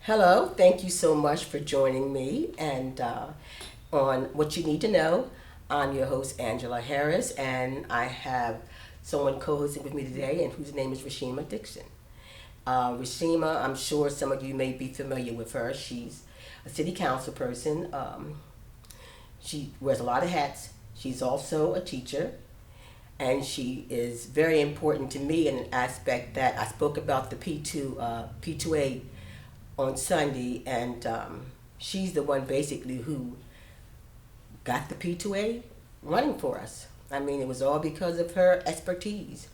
Hello, thank you so much for joining me and on What You Need to Know. I'm your host, Angela Harris, and I have someone co hosting with me today, and whose name is Rysheema Dixon. Rysheema, I'm sure some of you may be familiar with her. She's a city council person. She wears a lot of hats. She's also a teacher, and she is very important to me in an aspect that I spoke about the P2A on Sunday, and she's the one basically who got the P2A running for us. I mean, it was all because of her expertise,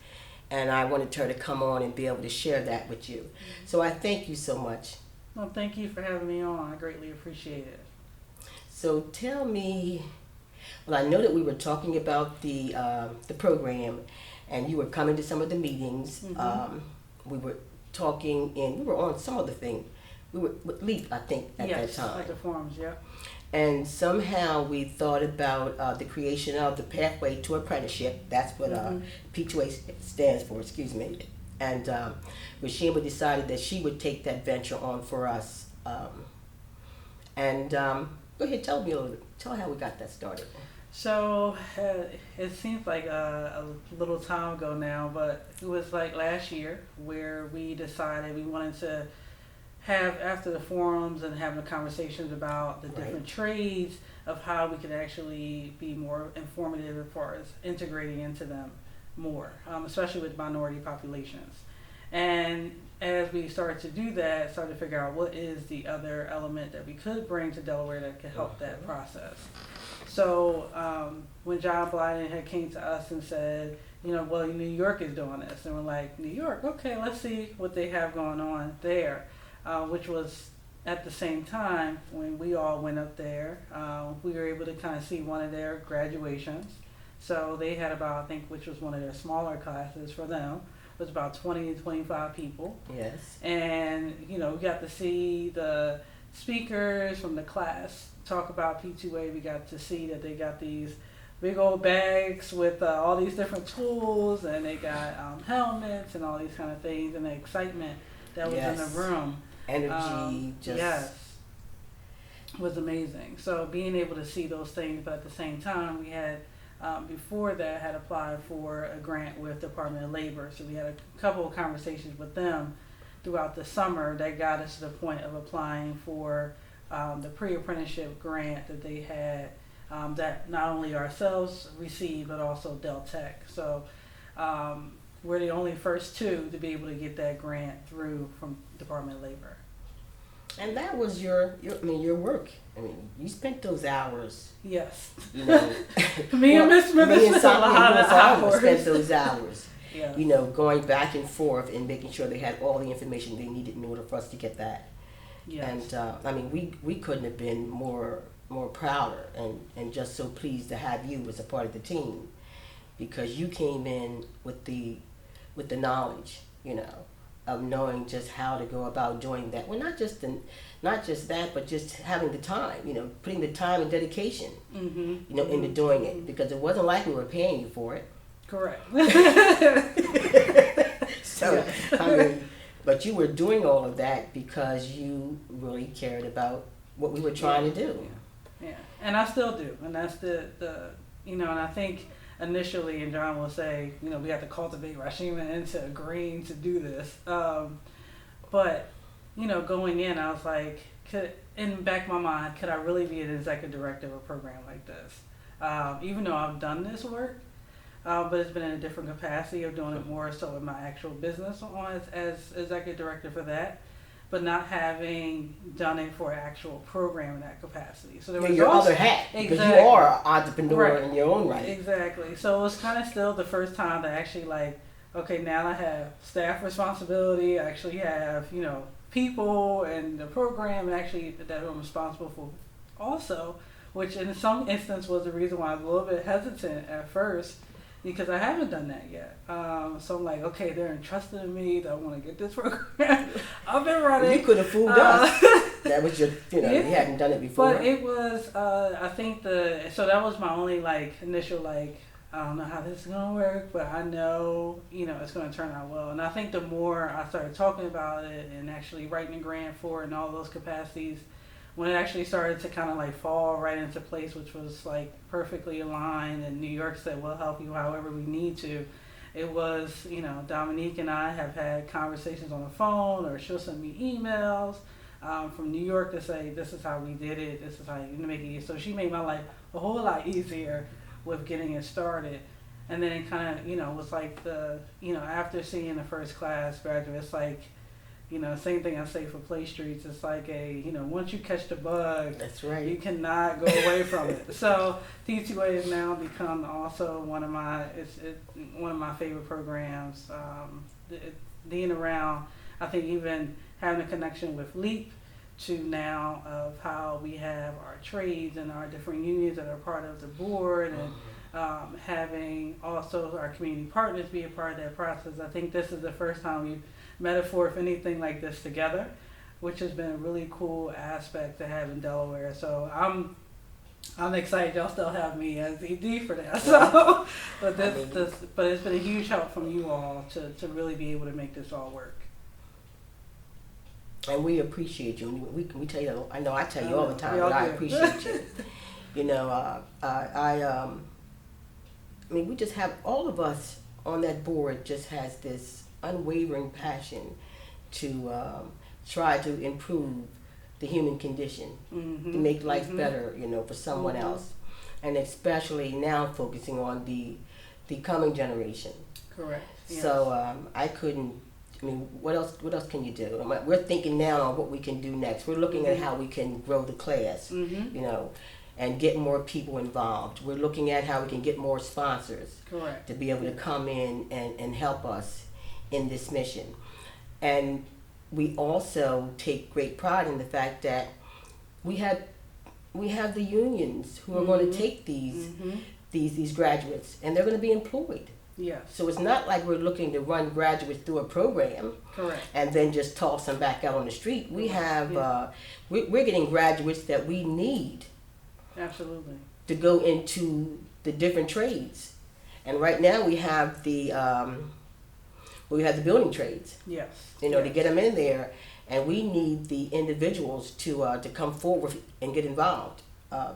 and I wanted her to come on and be able to share that with you. So I thank you so much. Well, thank you for having me on. I greatly appreciate it. So tell me, well, I know that we were talking about the program, and you were coming to some of the meetings. We were we were on some other thing. We were with LEAP, I think, at Yes, that time. at the forums, yeah. And somehow we thought about the creation of the pathway to apprenticeship. That's what P2A stands for, excuse me. And Rysheema decided that she would take that venture on for us. Go ahead, tell me a little bit. Tell how we got that started. So it seems like a little time ago now, but it was like last year where we decided we wanted to have, after the forums and having the conversations about the different trades, of how we could actually be more informative as far as integrating into them more, especially with minority populations. And as we started to do that, started to figure out what is the other element that we could bring to Delaware that could help that process. So when John Blyden had came to us and said, well, New York is doing this, and we're like, New York, okay, let's see what they have going on there. Which was at the same time when we all went up there, we were able to kind of see one of their graduations. So they had about, I think, which was one of their smaller classes for them, was about 20 to 25 people. Yes. And, we got to see the speakers from the class talk about P2A. We got to see that they got these big old bags with all these different tools, and they got helmets and all these kind of things, and the excitement that was in the room. Energy, yes, was amazing. So being able to see those things, but at the same time, we had before that had applied for a grant with Department of Labor. So we had a couple of conversations with them throughout the summer that got us to the point of applying for the pre-apprenticeship grant that they had, that not only ourselves received but also Del Tech. So we're the only first two to be able to get that grant through from Department of Labor. And that was your work. I mean, you spent those hours. Yes. Me and Miss Smith spent a lot of hours. Spent those hours. Yes. Going back and forth and making sure they had all the information they needed in order for us to get that. Yes. And we couldn't have been more prouder and just so pleased to have you as a part of the team, because you came in with the knowledge, of knowing just how to go about doing that. Well, not just that, but just having the time, putting the time and dedication, into doing it, because it wasn't like we were paying you for it. Correct. So, but you were doing all of that because you really cared about what we were trying to do. Yeah, and I still do, and that's the and I think initially, and John will say, we have to cultivate Rysheema into agreeing to do this. But, going in, I was like, in the back of my mind, could I really be an executive director of a program like this? Even though I've done this work, but it's been in a different capacity of doing it more so in my actual business as executive director for that, but not having done it for an actual program in that capacity. So there was your other hat, because you are an entrepreneur in your own right. Exactly. So it was kind of still the first time to actually okay, now I have staff responsibility. I actually have, people and the program actually that I'm responsible for also, which in some instance was the reason why I was a little bit hesitant at first, because I haven't done that yet. So I'm like, okay, they're entrusted in me. I want to get this program. I've been running. You could have fooled us. That was your, you hadn't done it before. But it was, I think so that was my only initial I don't know how this is going to work, but I know, it's going to turn out well. And I think the more I started talking about it and actually writing a grant for it and all those capacities, when it actually started to kind of like fall right into place, which was like perfectly aligned, and New York said, we'll help you however we need to. It was, Dominique and I have had conversations on the phone, or she'll send me emails from New York to say, this is how we did it, this is how you make it. So she made my life a whole lot easier with getting it started. And then it kind of, was like after seeing the first class graduate, it's like, same thing I say for Play Streets. It's like once you catch the bug, that's right, you cannot go away from it. So T2A has now become also one of my favorite programs. Being around, I think even having a connection with LEAP to now of how we have our trades and our different unions that are part of the board, and having also our community partners be a part of that process. I think this is the first time we've metaphor if anything like this together, which has been a really cool aspect to have in Delaware. So I'm excited y'all still have me as ED for that. So but but it's been a huge help from you all to really be able to make this all work. And we appreciate you. We tell you, I know I tell you all the time, but I appreciate you. I mean, we just have, all of us on that board just has this unwavering passion to try to improve the human condition, to make life better, for someone else, and especially now focusing on the coming generation. Correct. Yes. So what else can you do? We're thinking now on what we can do next. We're looking at how we can grow the class, and get more people involved. We're looking at how we can get more sponsors, correct, to be able to come in and help us in this mission. And we also take great pride in the fact that we have the unions who are going to take these graduates, and they're going to be employed. Yeah. So it's not like we're looking to run graduates through a program, correct, and then just toss them back out on the street. We have we're getting graduates that we need, absolutely, to go into the different trades. And right now we have the building trades. yes, to get them in there, and we need the individuals to come forward and get involved.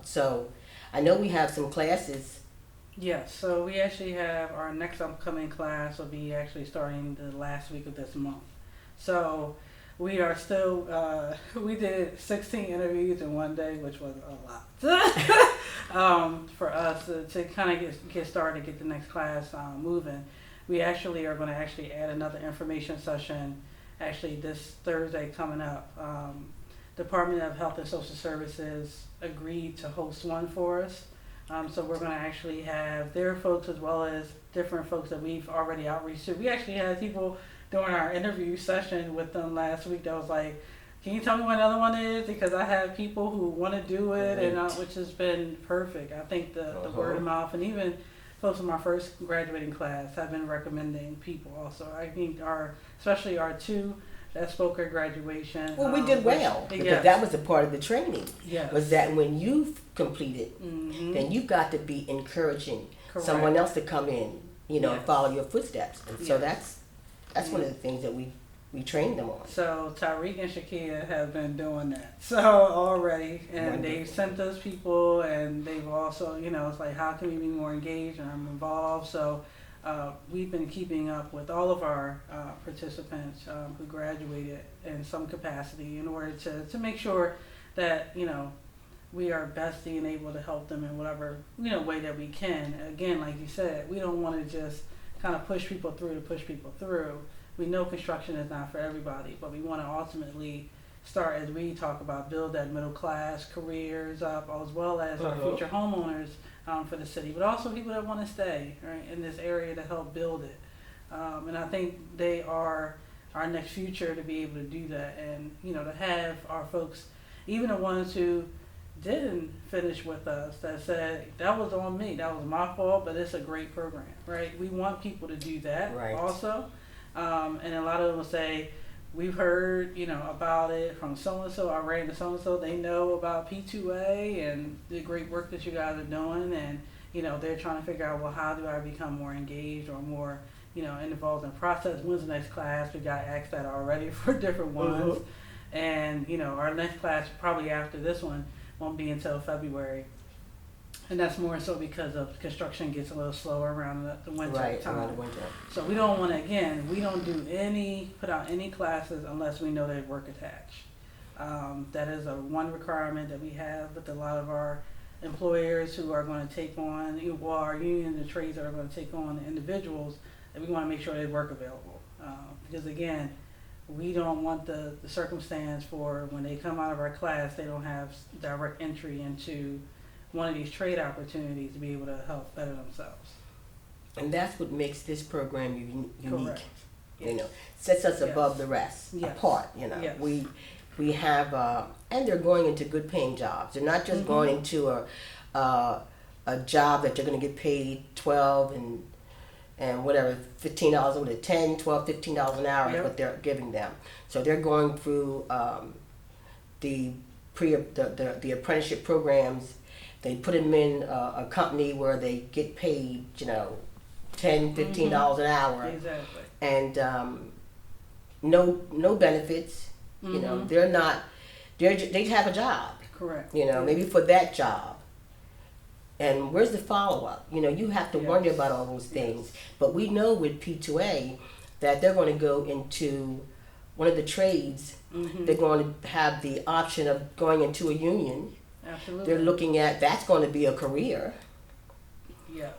So I know we have some classes. Yes, so we actually have our next upcoming class will be actually starting the last week of this month. So we are still, we did 16 interviews in one day, which was a lot for us to kind of get started, get the next class moving. We actually are going to actually add another information session actually this Thursday coming up. Department of Health and Social Services agreed to host one for us. So we're going to actually have their folks as well as different folks that we've already outreached to. We actually had people during our interview session with them last week that was like, can you tell me what another one is? Because I have people who want to do it, and which has been perfect. I think the word of mouth, and even folks in my first graduating class have been recommending people also. I think especially our two that spoke at graduation. Well, we did well, because that was a part of the training. Yes. Was that when you've completed, then you've got to be encouraging someone else to come in, and follow your footsteps. And so that's one of the things that we trained them on. So Tyreek and Shakia have been doing that already, and Wonderful. They've sent those people, and they've also, it's like, how can we be more engaged and I'm involved? So we've been keeping up with all of our participants who graduated in some capacity in order to make sure that, we are best being able to help them in whatever, way that we can. Again, like you said, we don't want to just kind of push people through to push people through. We know construction is not for everybody, but we want to ultimately start, as we talk about, build that middle class careers up, as well as our future homeowners for the city, but also people that want to stay in this area to help build it. And I think they are our next future to be able to do that, and to have our folks, even the ones who didn't finish with us, that said, that was on me, that was my fault, but it's a great program, right? We want people to do that also. And a lot of them will say, we've heard, about it from so-and-so, I ran to so-and-so, they know about P2A and the great work that you guys are doing, and, they're trying to figure out, well, how do I become more engaged or more, involved in the process? When's the next class? We got asked that already for different ones. And, our next class probably after this one won't be until February. And that's more so because of construction gets a little slower around the winter time. Around the winter. So we don't want to, again, we don't put out any classes unless we know there's work attached. That is one requirement that we have with a lot of our employers who are going to take on, our union, the trades that are going to take on the individuals, that we want to make sure there's work available. Because again, we don't want the circumstance for when they come out of our class, they don't have direct entry into one of these trade opportunities to be able to help better themselves. And that's what makes this program unique. Correct. Sets us above the rest, apart. Yes. We have, and they're going into good paying jobs. They're not just going into a job that they're going to get paid $12 and whatever, $15 over to $10, $12, $15 an hour is what they're giving them. So they're going through the apprenticeship programs. They put them in a company where they get paid, $10, $15 an hour. Exactly. And no benefits. They're not. They have a job. Correct. Maybe for that job. And where's the follow up? You have to wonder about all those things. But we know with P2A that they're going to go into one of the trades. They're going to have the option of going into a union. Absolutely. They're looking at that's going to be a career. Yes.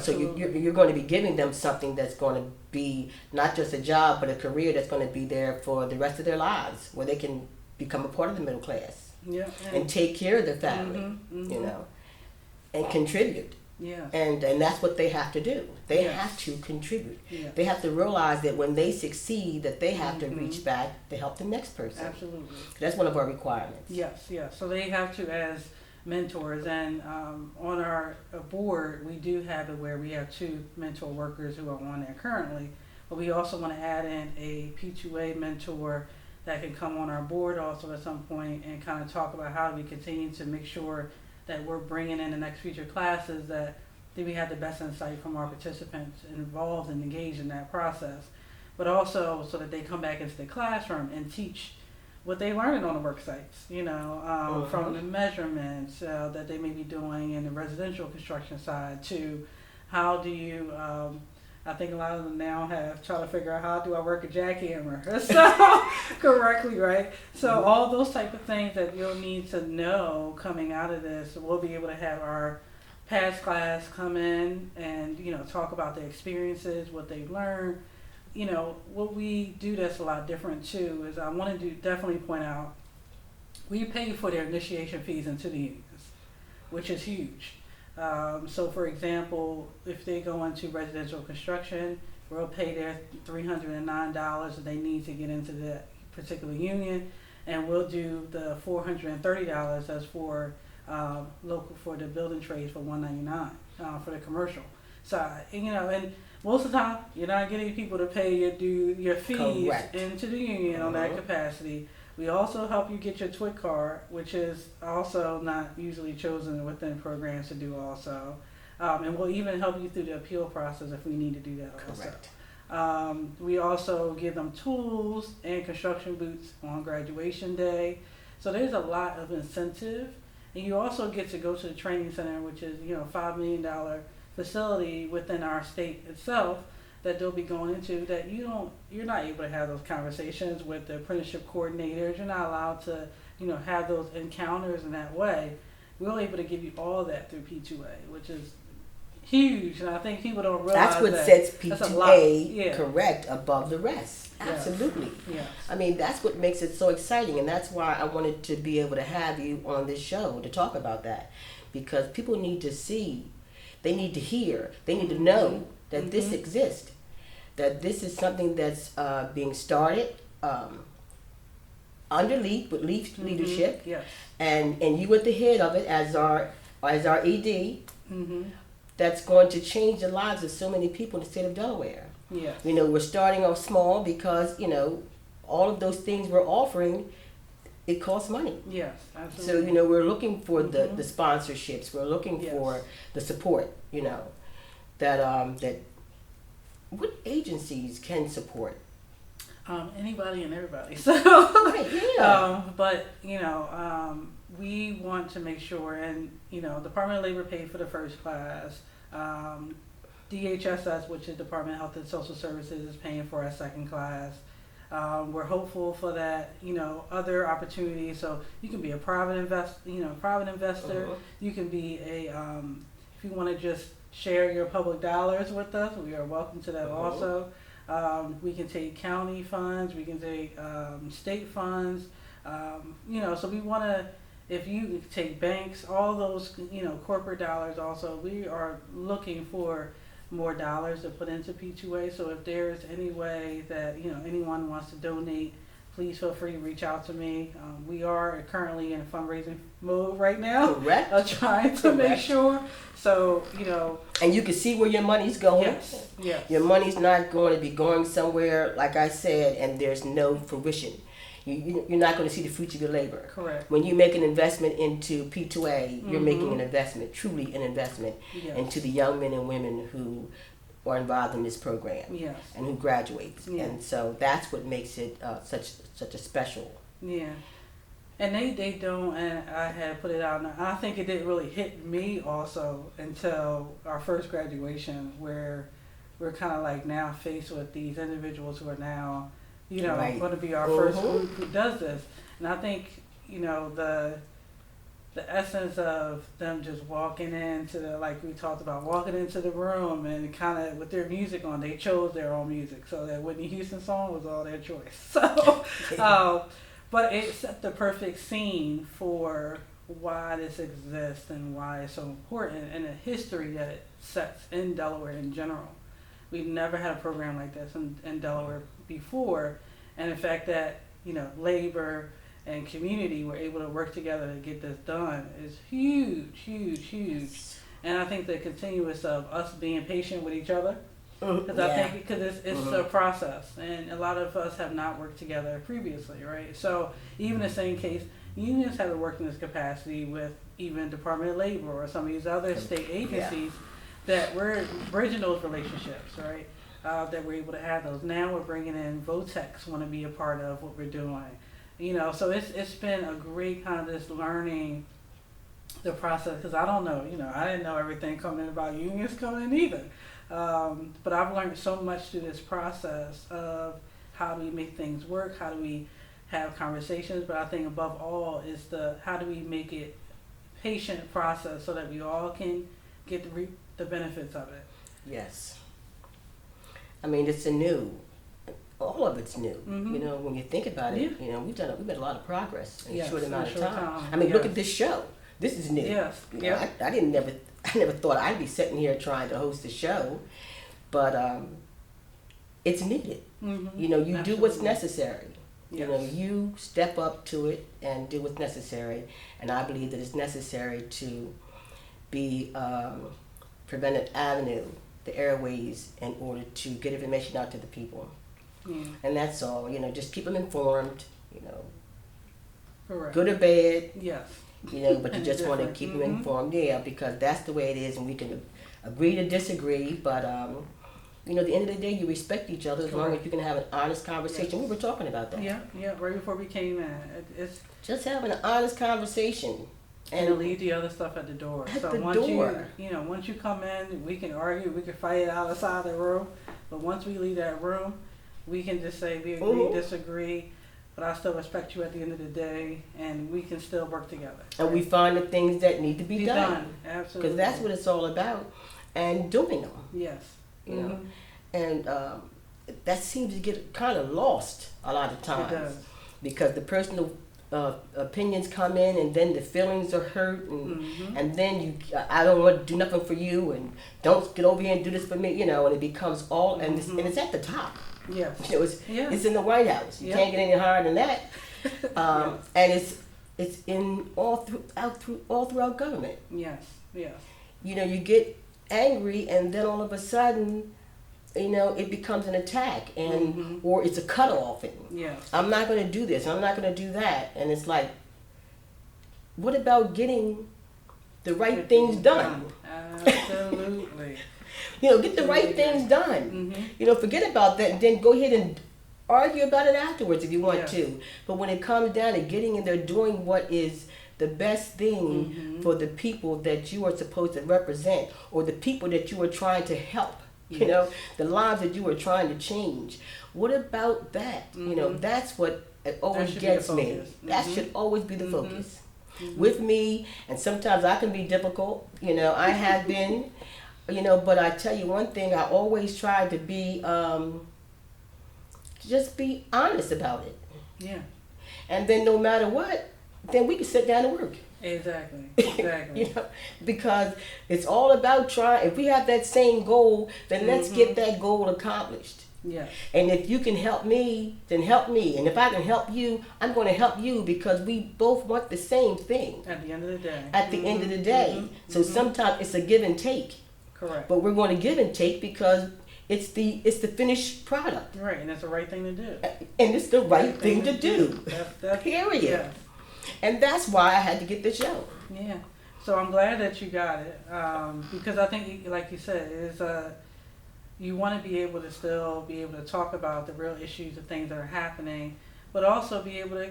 So you're going to be giving them something that's going to be not just a job, but a career that's going to be there for the rest of their lives, where they can become a part of the middle class. Yeah. And take care of their family. And contribute. Yeah. And that's what they have to do. They have to contribute. Yeah. They have to realize that when they succeed, that they have to reach back to help the next person. Absolutely. That's one of our requirements. Yes. So they have to as mentors, and on our board we do have it where we have 2 mentor workers who are on there currently, but we also want to add in a P2A mentor that can come on our board also at some point and kind of talk about how we continue to make sure that we're bringing in the next future classes that we have the best insight from our participants involved and engaged in that process, but also so that they come back into the classroom and teach what they learned on the work sites, from the measurements that they may be doing in the residential construction side to how do you, I think a lot of them now try to figure out how do I work a jackhammer correctly, right? So all those type of things that you'll need to know coming out of this, we'll be able to have our past class come in and, talk about their experiences, what they've learned. What we do that's a lot different too is I want to definitely point out we pay for their initiation fees into the unions, which is huge. So for example, if they go into residential construction, we'll pay their $309 that they need to get into that particular union, and we'll do the $430 that's for local for the building trades for $199 for the commercial side. And most of the time, you're not getting people to pay your fees into the union on that capacity. We also help you get your TWIC card, which is also not usually chosen within programs to do also. And we'll even help you through the appeal process if we need to do that also. We also give them tools and construction boots on graduation day. So there's a lot of incentive. And you also get to go to the training center, which is, $5 million facility within our state itself that they'll be going into that you're not able to have those conversations with the apprenticeship coordinators. You're not allowed to, have those encounters in that way. We're able to give you all that through P2A, which is huge, and I think people don't realize that's what that sets P2A correct above the rest. Absolutely. Yes. I mean, that's what makes it so exciting, and that's why I wanted to be able to have you on this show to talk about that, because people need to see, they need to hear, they need to know that this exists, that this is something that's being started under Leaf's leadership, and you at the head of it as our ED. That's going to change the lives of so many people in the state of Delaware. We're starting off small because all of those things we're offering it costs money. Yes, So, absolutely. we're looking for the sponsorships. We're looking Yes. for the support, that what agencies can support. Anybody and everybody. So, Right, yeah. but we want to make sure, and Department of Labor paid for the first class. DHSS, which is Department of Health and Social Services, is paying for our second class. We're hopeful for that, other opportunities. So you can be a private investor. Uh-huh. You can be if you want to just share your public dollars with us, we are welcome to that Uh-huh. also. We can take county funds, we can take state funds. So we want to, if you take banks, all those, corporate dollars also, we are looking for more dollars to put into P2A. So if there's any way that, anyone wants to donate, please feel free to reach out to me. We are currently in a fundraising mode right now. Correct. Trying to make Correct. sure. So, And you can see where your money's going. yes. Your money's not going to be going somewhere, like I said, and there's no fruition. You're not going to see the fruits of your labor. Correct. When you make an investment into P2A, you're Mhm. making an investment, truly an investment, Yes. into the young men and women who are involved in this program Yes. and who graduate. Yeah. And so that's what makes it such a special. Yeah. And they don't, and I had put it out, and I think it didn't really hit me also until our first graduation, where we're kind of like now faced with these individuals who are now, Right. going to be our first Mhm. group who does this. And I think, the essence of them just walking into like we talked about, walking into the room and kind of with their music on, they chose their own music. So that Whitney Houston song was all their choice. So, but it set the perfect scene for why this exists and why it's so important, and the history that it sets in Delaware in general. We've never had a program like this in Delaware before, and the fact that labor and community were able to work together to get this done is huge, huge, huge. And I think the continuous of us being patient with each other, because I think because it's a process, and a lot of us have not worked together previously, right? So even the same case, unions have to work in this capacity with even Department of Labor or some of these other state agencies that we're bridging those relationships, right? That we're able to have those. Now we're bringing in Votex, want to be a part of what we're doing. So it's been a great kind of this learning the process, because I don't know, I didn't know everything coming in about unions coming in either. But I've learned so much through this process of how do we make things work, how do we have conversations, but I think above all is how do we make it patient process so that we all can get the benefits of it. Yes. I mean, it's all of it's new. Mhm. When you think about it, Yeah. we've made a lot of progress in a Yes, short in a amount of short time. time, I mean, look yes. at this show. This is new. Yes. I never thought I'd be sitting here trying to host a show, but it's needed. Mm-hmm. You do what's necessary. Yes. You step up to it and do what's necessary, and I believe that it's necessary to be preventive avenue, the airways, in order to get information out to the people. Yeah. And that's all. Just keep them informed. Correct. Good or bad. Yes. But you just want to Different. keep them Mhm. informed. Yeah, because that's the way it is, and we can agree to disagree. But at the end of the day, you respect each other as long Correct. as you can have an honest conversation. We were talking about that. Yeah. Right before we came in, it's Just having an honest conversation. and to leave the other stuff at the door. At So the once door. once you come in, we can argue, we can fight it outside the room. But once we leave that room, we can just say we agree, Mhm. disagree, but I still respect you at the end of the day, and we can still work together. And we find the things that need to be done. Absolutely. Because that's what it's all about. And doing them. Yes. You know. Mhm. And that seems to get kind of lost a lot of times. It does. Because the personal opinions come in, and then the feelings are hurt, and then I don't want to do nothing for you, and don't get over here and do this for me, and it becomes all, and it's at the top. Yes. It's in the White House. You can't get any higher than that. And it's in all throughout government. Yes. You get angry, and then all of a sudden, it becomes an attack and or it's a cutoff. And Yes. I'm not going to do this. I'm not going to do that. And it's like, what about getting the right things done? Absolutely. Get the right things done. Forget about that and then go ahead and argue about it afterwards if you want to. But when it comes down to getting in there doing what is the best thing for the people that you are supposed to represent or the people that you are trying to help, the lives that you are trying to change. What about that? That's what it always gets me. That should always be the focus. With me, and sometimes I can be difficult, I have been, but I tell you one thing, I always try to be, just be honest about it. Yeah. And then no matter what, then we can sit down and work. Exactly. Because it's all about trying. If we have that same goal, then let's get that goal accomplished. Yeah. And if you can help me, then help me. And if I can help you, I'm going to help you because we both want the same thing. At the end of the day. At the end of the day. So sometimes it's a give and take. Correct. But we're going to give and take because it's the finished product. Right, and it's the right thing to do. And it's the right thing to do. That's Period. Yeah. And that's why I had to get the show. Yeah. So I'm glad that you got it because I think, like you said, is you want to be able to still be able to talk about the real issues and things that are happening, but also be able to,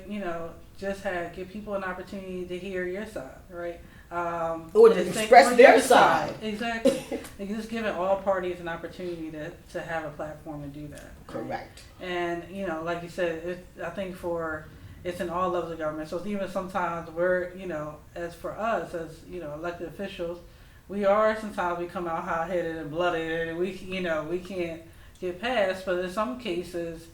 just give people an opportunity to hear your side, right? Or to express their side. Exactly. And just giving all parties an opportunity to have a platform and do that. Correct. Right? And, like you said, I think it's in all levels of government. So even sometimes we're, as for us, as, elected officials, we come out hot-headed and blooded and we can't get past. But in some cases,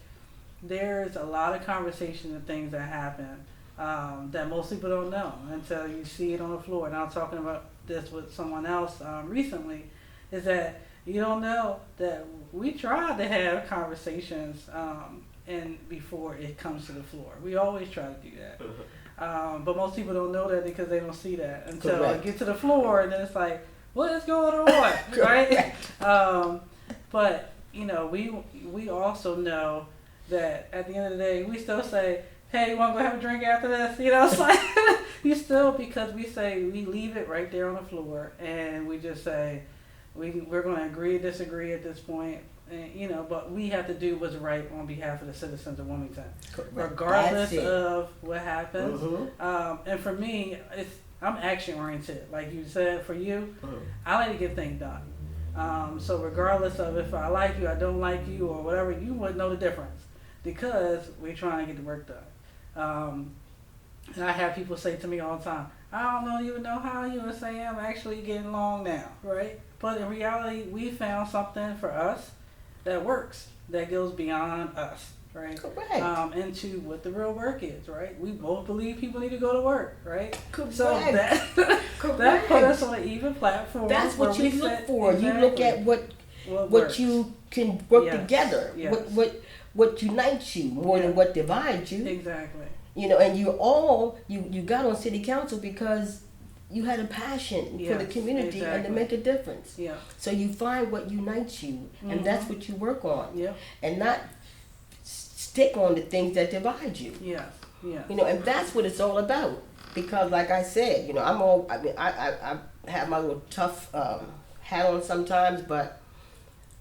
there's a lot of conversation and things that happen that most people don't know until you see it on the floor. And I was talking about this with someone else recently, is that you don't know that we try to have conversations and before it comes to the floor. We always try to do that. But most people don't know that because they don't see that until it gets to the floor, and then it's like, what is going on, right? But we also know that at the end of the day, we still say, hey, you want to go have a drink after this? It's like you still, because we leave it right there on the floor, and we just say we're going to agree, disagree at this point. And, but we have to do what's right on behalf of the citizens of Wilmington, regardless of what happens. And for me, I'm action oriented. Like you said, for you, I like to get things done. So regardless of if I like you, I don't like you, or whatever, you wouldn't know the difference because we're trying to get the work done. And I have people say to me all the time, I don't even know how you and Sam actually getting along now, right? But in reality, we found something for us that works, that goes beyond us, right? Correct. Into what the real work is, right? We both believe people need to go to work, right? Correct. So that put us on an even platform. That's what you look for. Exactly. You look at what you can work together. Yes. What unites you more than what divides you. Exactly. And you got on city council because you had a passion for the community and to make a difference. Yeah. So you find what unites you, and that's what you work on. Yeah. And not stick on the things that divide you. Yeah. Yeah. And that's what it's all about. Because, like I said, I have my little tough hat on sometimes, but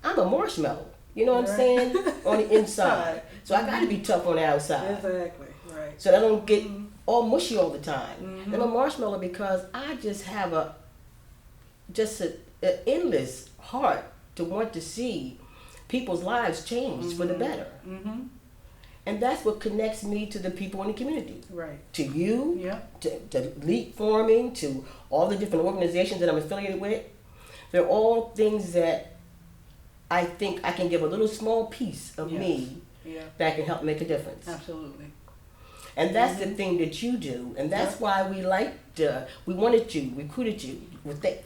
I'm a marshmallow. You know what I'm saying? On the inside. So I got to be tough on the outside. Exactly. Right. So I don't get all mushy all the time. I'm a marshmallow because I just have an endless heart to want to see people's lives change for the better. And that's what connects me to the people in the community. Right. To you, to Leap Forming, to all the different organizations that I'm affiliated with. They're all things that I think I can give a little small piece of me that can help make a difference. Absolutely. And that's the thing that you do, and that's why we wanted you, recruited you.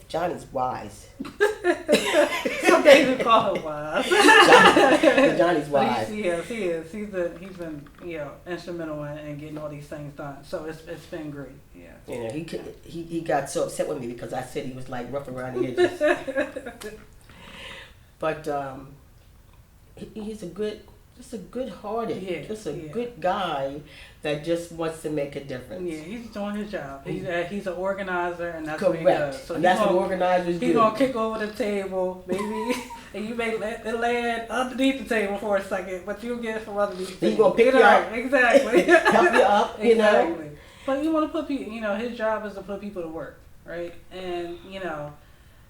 Johnny's wise. Some days we call him wise. Johnny's wise. He is. He's been instrumental in getting all these things done. So it's been great. Yeah. He got so upset with me because I said he was like rough around the edges. But he's a good, just a good-hearted, Yeah, just a yeah. good guy that just wants to make a difference. Yeah, he's doing his job. He's an organizer, and that's what he does. Correct. So And that's what organizers do. he's gonna kick over the table, maybe, and you may let it land underneath the table for a second, but you'll get it from underneath the He's table. gonna pick you up. Exactly. Help you up, you know. Exactly. But you want to put people. You know, his job is to put people to work, right? And you know,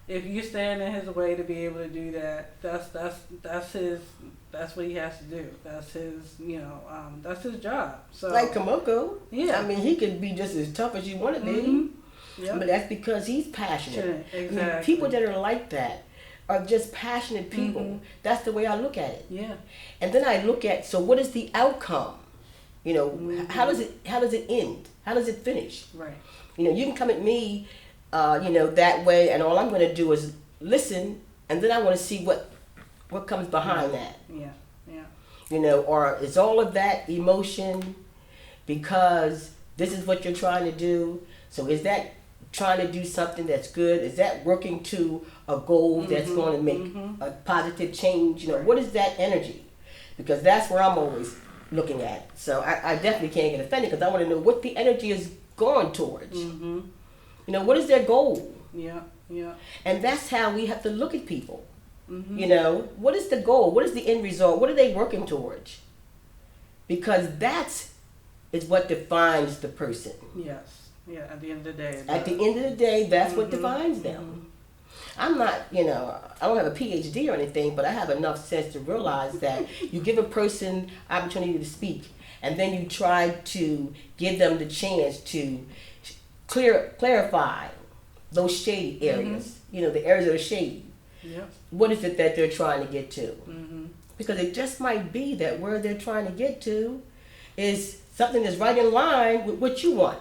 if you stand in his way to be able to do that, that's what he has to do. That's his, you know, that's his job. So Like Kamoko. yeah, I mean, he could be just as tough as you want to be. mm-hmm. Yep. But that's because he's passionate. Exactly. I mean, people that are like that are just passionate people. Mhm. That's the way I look at it. Yeah. And then I look at, so what is the outcome? You know, Mhm. how does it end? How does it finish? Right. You know, you can come at me, you know, that way, and all I'm going to do is listen, and then I want to see what comes behind that. Yeah. Yeah. You know, or is all of that emotion because this is what you're trying to do? So is that trying to do something that's good? Is that working to a goal that's Mhm, going to make mhm. a positive change? You know, Right. what is that energy? Because that's where I'm always looking at. So I definitely can't get offended because I want to know what the energy is going towards. Mm-hmm. You know, what is their goal? Yeah. Yeah. And that's how we have to look at people. Mm-hmm. You know, what is the goal? What is the end result? What are they working towards? Because is what defines the person. Yes. Yeah. At the end of the day. At the end of the day, that's what Mhm, defines them. I'm not, you know, I don't have a PhD or anything, but I have enough sense to realize that you give a person opportunity to speak, and then you try to give them the chance to clarify those shady areas. You know, the areas that are shady. Yep. What is it that they're trying to get to? Mm-hmm. Because it just might be that where they're trying to get to is something that's right in line with what you want.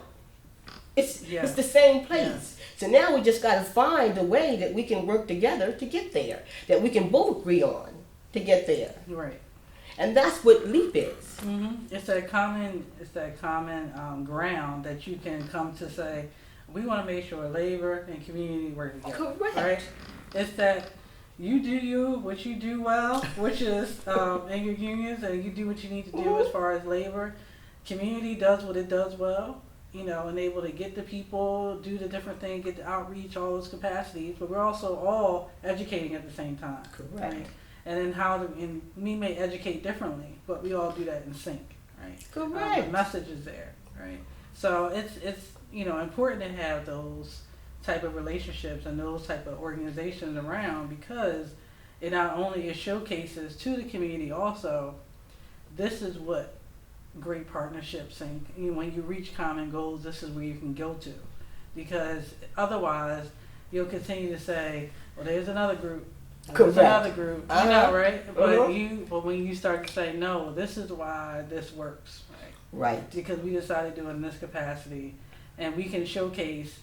It's the same place. Yeah. So now we just got to find a way that we can work together to get there, that we can both agree on to get there. Right. And that's what LEAP is. Mm-hmm. It's that common ground that you can come to say, we want to make sure labor and community work together. Correct. Right? It's that you do what you do well, which is in your unions, and you do what you need to do as far as labor. Community does what it does well, you know, and able to get the people, do the different things, get the outreach, all those capacities, but we're also all educating at the same time. Correct. Right? And then and we may educate differently, but we all do that in sync, right? Correct. The message is there, right? So it's you know, important to have those type of relationships and those type of organizations around, because it not only is showcases to the community also, this is what great partnerships and, you know, when you reach common goals, this is where you can go to, because otherwise you'll continue to say, well, there's another group, there's another group, you know, right? But when you start to say, no, this is why this works, right? Right. Because we decided to do it in this capacity, and we can showcase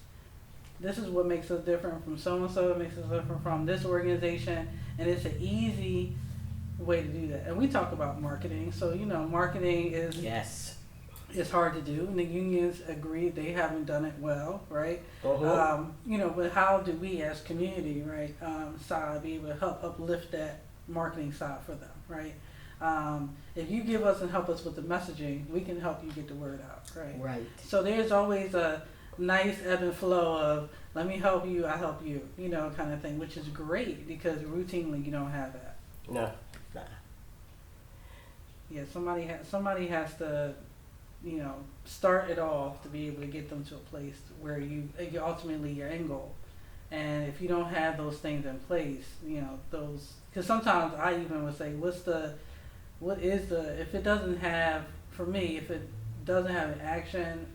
this is what makes us different from so-and-so, makes us different from this organization, and it's an easy way to do that. And we talk about marketing, so, you know, marketing is Yes. it's hard to do, and the unions agree they haven't done it well, right? Uh-huh. You know, but how do we as community, right, side be able to help uplift that marketing side for them, right? If you give us and help us with the messaging, we can help you get the word out, right? Right. So there's always a nice ebb and flow of, let me help you, I help you, you know, kind of thing, which is great because routinely you don't have that. No. Nah. Yeah, somebody has to, you know, start it off to be able to get them to a place where you ultimately your end goal. And if you don't have those things in place, you know, because sometimes I even would say, if it doesn't have, for me, if it doesn't have an action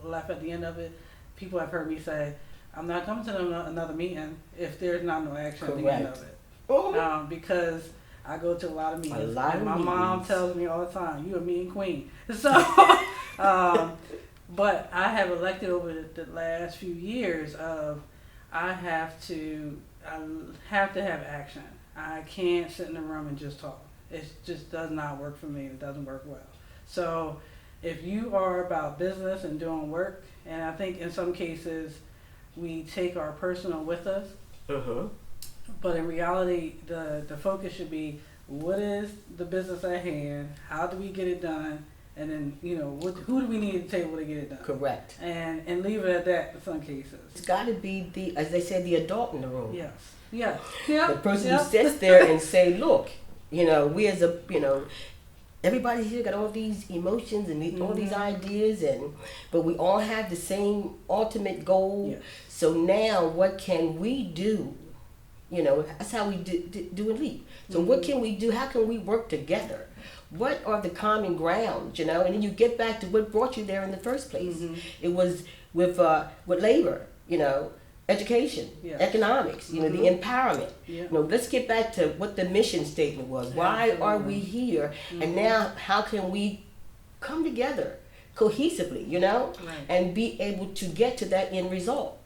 left at the end of it, people have heard me say, I'm not coming to another meeting if there's not no action at the end of it. Uh-huh. Because I go to a lot of meetings. lot of and my mom meetings. tells me all the time, you a meeting queen. So, but I have elected over the last few years of I have to have action. I can't sit in a room and just talk. It just does not work for me. It doesn't work well. So if you are about business and doing work, and I think in some cases we take our personal with us, Uh-huh. but in reality the focus should be, what is the business at hand, how do we get it done, and then, who do we need at the table to get it done? Correct. And leave it at that in some cases. It's got to be as they say, the adult in the room. Yes. Yes. Yep. The person Yep. who sits there and say, look, we as a, everybody here got all these emotions and all these ideas, but we all have the same ultimate goal. Yes. So now what can we do? That's how we do in LEAP. So what can we do? How can we work together? What are the common grounds, And then you get back to what brought you there in the first place. It was with labor, education, Yes. economics, the empowerment. Yeah. Let's get back to what the mission statement was. Why are we here? And now how can we come together cohesively, Right. and be able to get to that end result.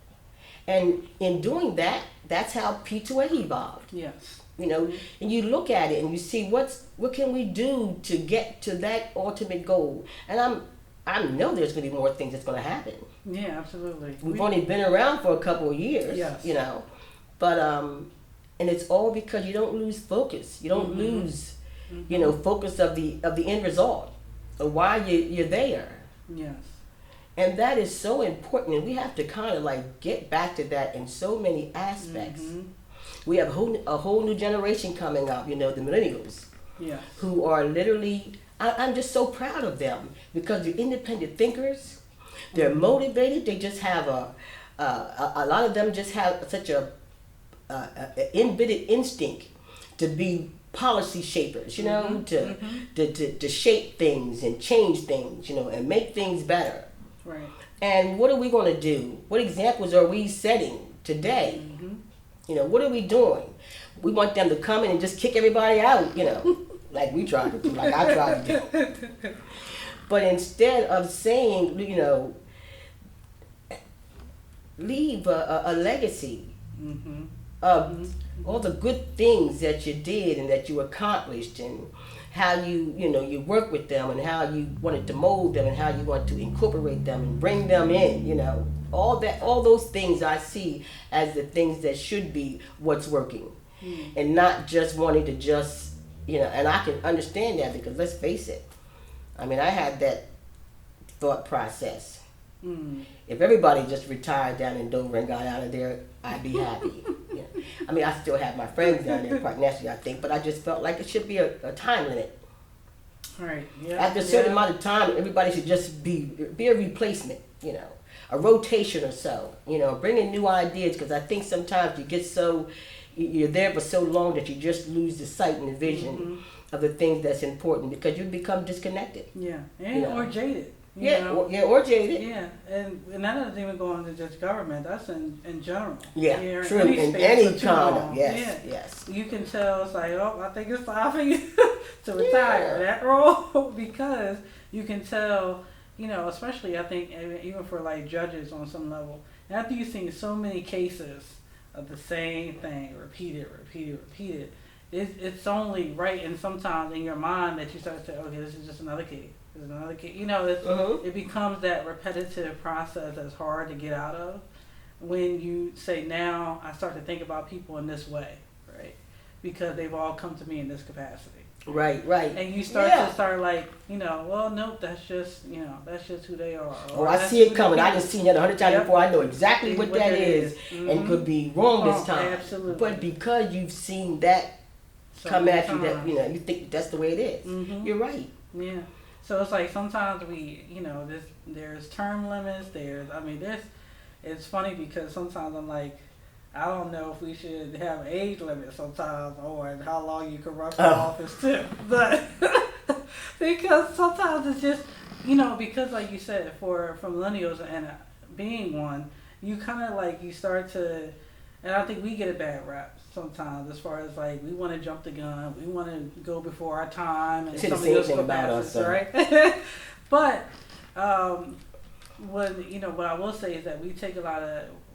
And in doing that, that's how P2A evolved. Yes. And you look at it and you see what can we do to get to that ultimate goal. And I know there's going to be more things that's going to happen. Yeah, absolutely. We've only been around for a couple of years, Yes. but and it's all because you don't lose focus. You don't lose, focus of the end result, of why you're there. Yes. And that is so important, and we have to kind of like get back to that in so many aspects. We have a whole new generation coming up, the millennials, Yes. who are literally, I'm just so proud of them because they're independent thinkers, they're motivated, they just have a lot of them just have such a embedded instinct to be policy shapers, to shape things and change things, and make things better. Right. And what are we going to do? What examples are we setting today? What are we doing? We want them to come in and just kick everybody out, like we tried to do, like I tried to do. But instead of saying, leave a legacy of all the good things that you did and that you accomplished, and how you work with them, and how you wanted to mold them, and how you want to incorporate them and bring them in, all those things I see as the things that should be what's working, and not just wanting to just, and I can understand that because let's face it, I mean, I had that thought process. If everybody just retired down in Dover and got out of there, I'd be happy. I mean, I still have my friends down there quite naturally, I think, but I just felt like it should be a time limit. Right. Yeah. After a certain amount of time, everybody should just be a replacement, a rotation or so, bringing new ideas, because I think sometimes you get you're there for so long that you just lose the sight and the vision of the things that's important, because you become disconnected. Yeah, and or jaded. Or jaded. Yeah, and that doesn't even go into just government. That's in general. Yeah, true. In any kind of, yes. You can tell it's like, oh, I think it's time for you to retire that role, because you can tell, especially I think even for like judges on some level, after you've seen so many cases of the same thing repeated, it's only right, and sometimes in your mind that you start to say, okay, this is just another case. There's another case. It becomes that repetitive process that's hard to get out of when you say, now I start to think about people in this way, right? Because they've all come to me in this capacity. Right. And you start like, well, nope, that's just who they are. I see it coming. I just seen that 100 times before. I know exactly what that is, and could be wrong this time. Absolutely. But because you've seen that come at you, that you think that's the way it is. You're right. Yeah. So it's like sometimes we, there's term limits. It's funny because sometimes I'm like, I don't know if we should have age limits sometimes, or how long you can run for office too. But because sometimes it's just, because like you said, for millennials and being one, you kind of like, you start to, and I think we get a bad rap sometimes as far as like, we want to jump the gun, we want to go before our time, and somebody else go past us, right? But what I will say is that we take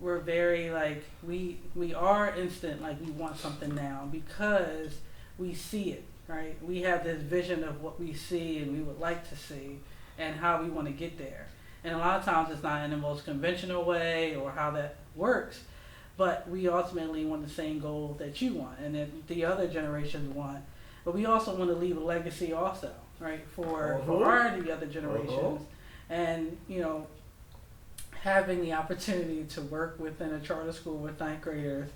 we're very like, we are instant, like we want something now because we see it, right? We have this vision of what we see and we would like to see and how we want to get there. And a lot of times it's not in the most conventional way or how that works, but we ultimately want the same goal that you want and that the other generations want. but we also want to leave a legacy also, right, for the other generations. And, you know, having the opportunity to work within a charter school with ninth graders,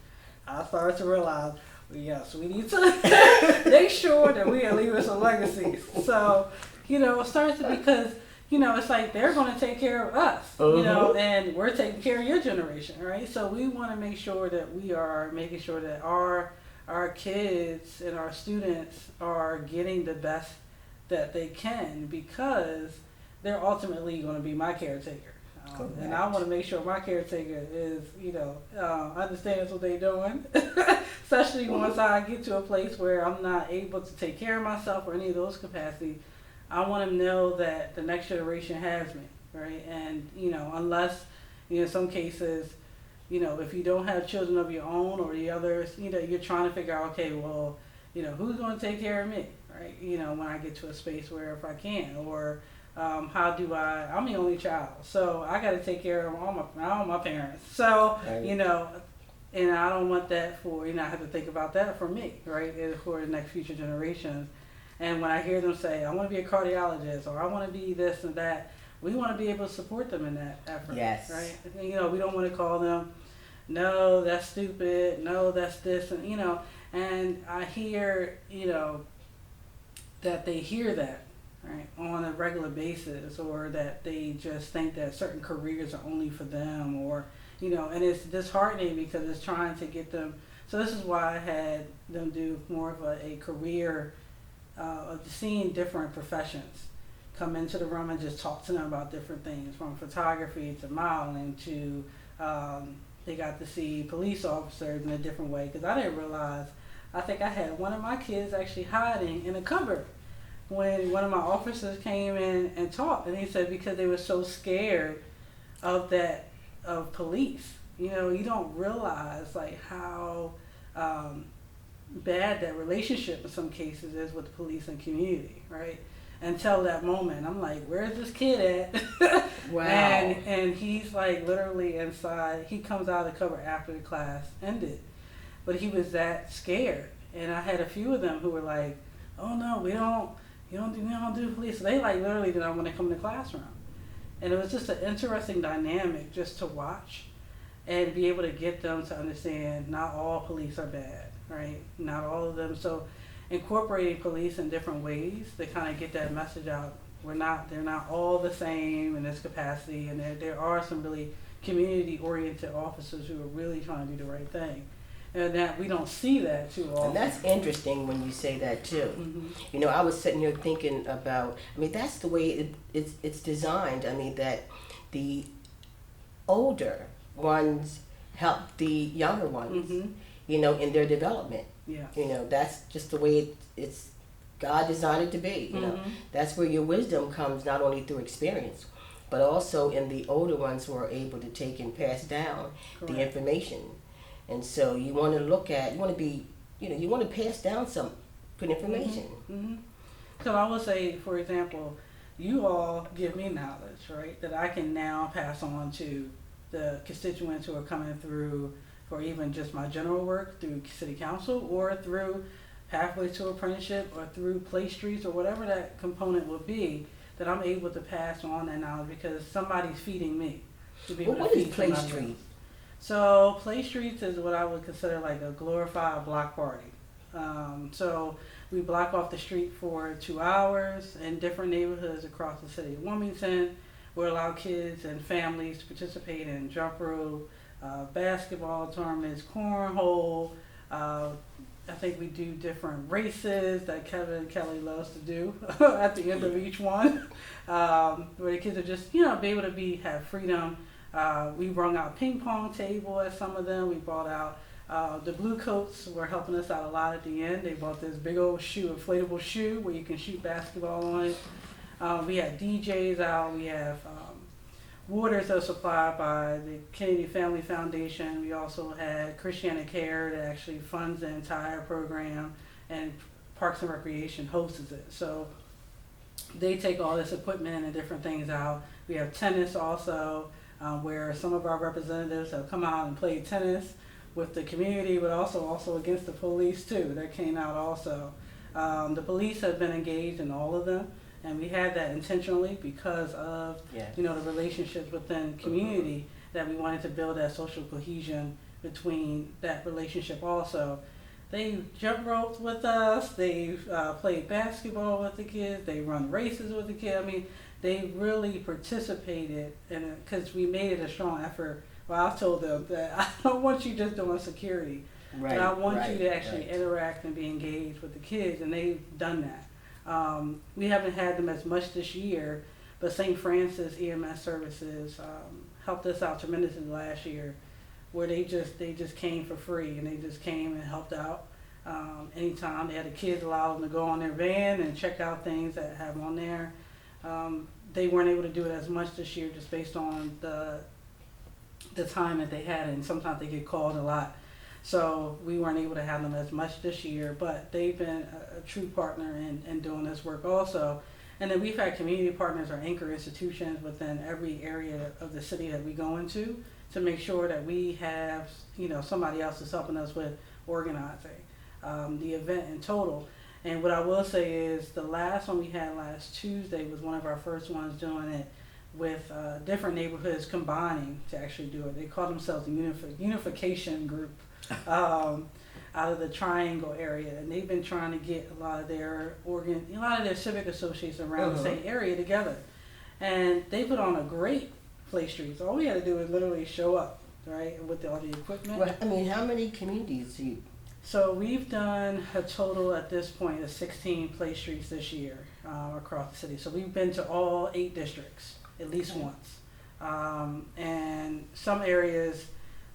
I started to realize, yes, we need to make sure that we are leaving some legacies. So, you know, it starts to, because, you know, it's like they're going to take care of us, you know, and we're taking care of your generation, right? So we want to make sure that we are making sure that our kids and our students are getting the best that they can, because they're ultimately going to be my caretaker. And I want to make sure my caretaker is, you know, understands what they're doing, especially once I get to a place where I'm not able to take care of myself or any of those capacities. I want to know that the next generation has me, right? And, you know, unless, you know, in some cases, you know, if you don't have children of your own or the others, you know, you're trying to figure out, okay, well, you know, who's going to take care of me, right? You know, when I get to a space where if I can, or how do I'm the only child, so I got to take care of all my parents. So, you know, and I don't want that for, you know, I have to think about that for me, right, and for the next future generations. And when I hear them say, I want to be a cardiologist, or I want to be this and that, we want to be able to support them in that effort, right? You know, we don't want to call them, no, that's stupid, no, that's this, and, you know, and I hear, you know, that they hear that, right, on a regular basis, or that they just think that certain careers are only for them, or, you know, and it's disheartening because it's trying to get them. So this is why I had them do more of a career of seeing different professions, come into the room and just talk to them about different things, from photography to modeling to they got to see police officers in a different way, because I didn't realize, I think I had one of my kids actually hiding in a cupboard when one of my officers came in and talked, and he said because they were so scared of that, of police. You know, you don't realize like how bad that relationship in some cases is with the police and community, right? Until that moment, I'm like, where's this kid at? Wow. And he's like literally inside. He comes out of the cupboard after the class ended, but he was that scared. And I had a few of them who were like, oh no, we don't do police. So they like literally did not want to come to the classroom. And it was just an interesting dynamic just to watch and be able to get them to understand not all police are bad, right? Not all of them. So incorporating police in different ways to kind of get that message out. They're not all the same in this capacity, and there are some really community-oriented officers who are really trying to do the right thing. And that we don't see that too often. And that's interesting when you say that too. You know, I was sitting here thinking about, I mean, that's the way it's designed. I mean, that the older ones help the younger ones, you know, in their development. Yeah. You know, that's just the way it's God designed it to be. You know, that's where your wisdom comes, not only through experience, but also in the older ones who are able to take and pass down the information. And so you want to look at, you want to be, you know, you want to pass down some good information. So I will say, for example, you all give me knowledge, right, that I can now pass on to the constituents who are coming through for even just my general work through city council, or through Pathways to Apprenticeship, or through Play Streets, or whatever that component will be, that I'm able to pass on that knowledge because somebody's feeding me to be able to feed Play somebody Street? else. So Play Streets is what I would consider like a glorified block party. So we block off the street for 2 hours in different neighborhoods across the city of Wilmington. We allow kids and families to participate in jump rope, basketball tournaments, cornhole. I think we do different races that Kevin Kelly loves to do at the end of each one, where the kids are just, you know, be able to have freedom. We brung out ping pong table at some of them. We brought out the Blue Coats were helping us out a lot at the end. They bought this big old inflatable shoe where you can shoot basketball on it. We had DJs out. We have waters that are supplied by the Kennedy Family Foundation. We also had Christiana Care that actually funds the entire program, and Parks and Recreation hosts it. So they take all this equipment and different things out. We have tennis also, where some of our representatives have come out and played tennis with the community, but also against the police too. That came out also. The police have been engaged in all of them, and we had that intentionally because of the relationships within community, that we wanted to build that social cohesion between that relationship also. They jump roped with us, they've played basketball with the kids, they run races with the kids. I mean, they really participated in it because we made it a strong effort. Well, I told them that I don't want you just doing security, but I want you to actually interact and be engaged with the kids, and they've done that. We haven't had them as much this year, but St. Francis EMS Services helped us out tremendously last year, where they just came for free, and they just came and helped out. Anytime they had the kids, allow them to go on their van and check out things that have on there. They weren't able to do it as much this year just based on the time that they had, and sometimes they get called a lot. So we weren't able to have them as much this year, but they've been a true partner in doing this work also. And then we've had community partners or anchor institutions within every area of the city that we go into to make sure that we have, somebody else is helping us with organizing the event in total. And what I will say is the last one we had last Tuesday was one of our first ones doing it with different neighborhoods combining to actually do it. They call themselves a unification group out of the Triangle area, and they've been trying to get a lot of their civic associates around the same area together. And they put on a great play street. So all we had to do was literally show up, right, with all the equipment. Well, I mean, how many communities do you? So we've done a total at this point of 16 play streets this year across the city. So we've been to all 8 districts at least once. And some areas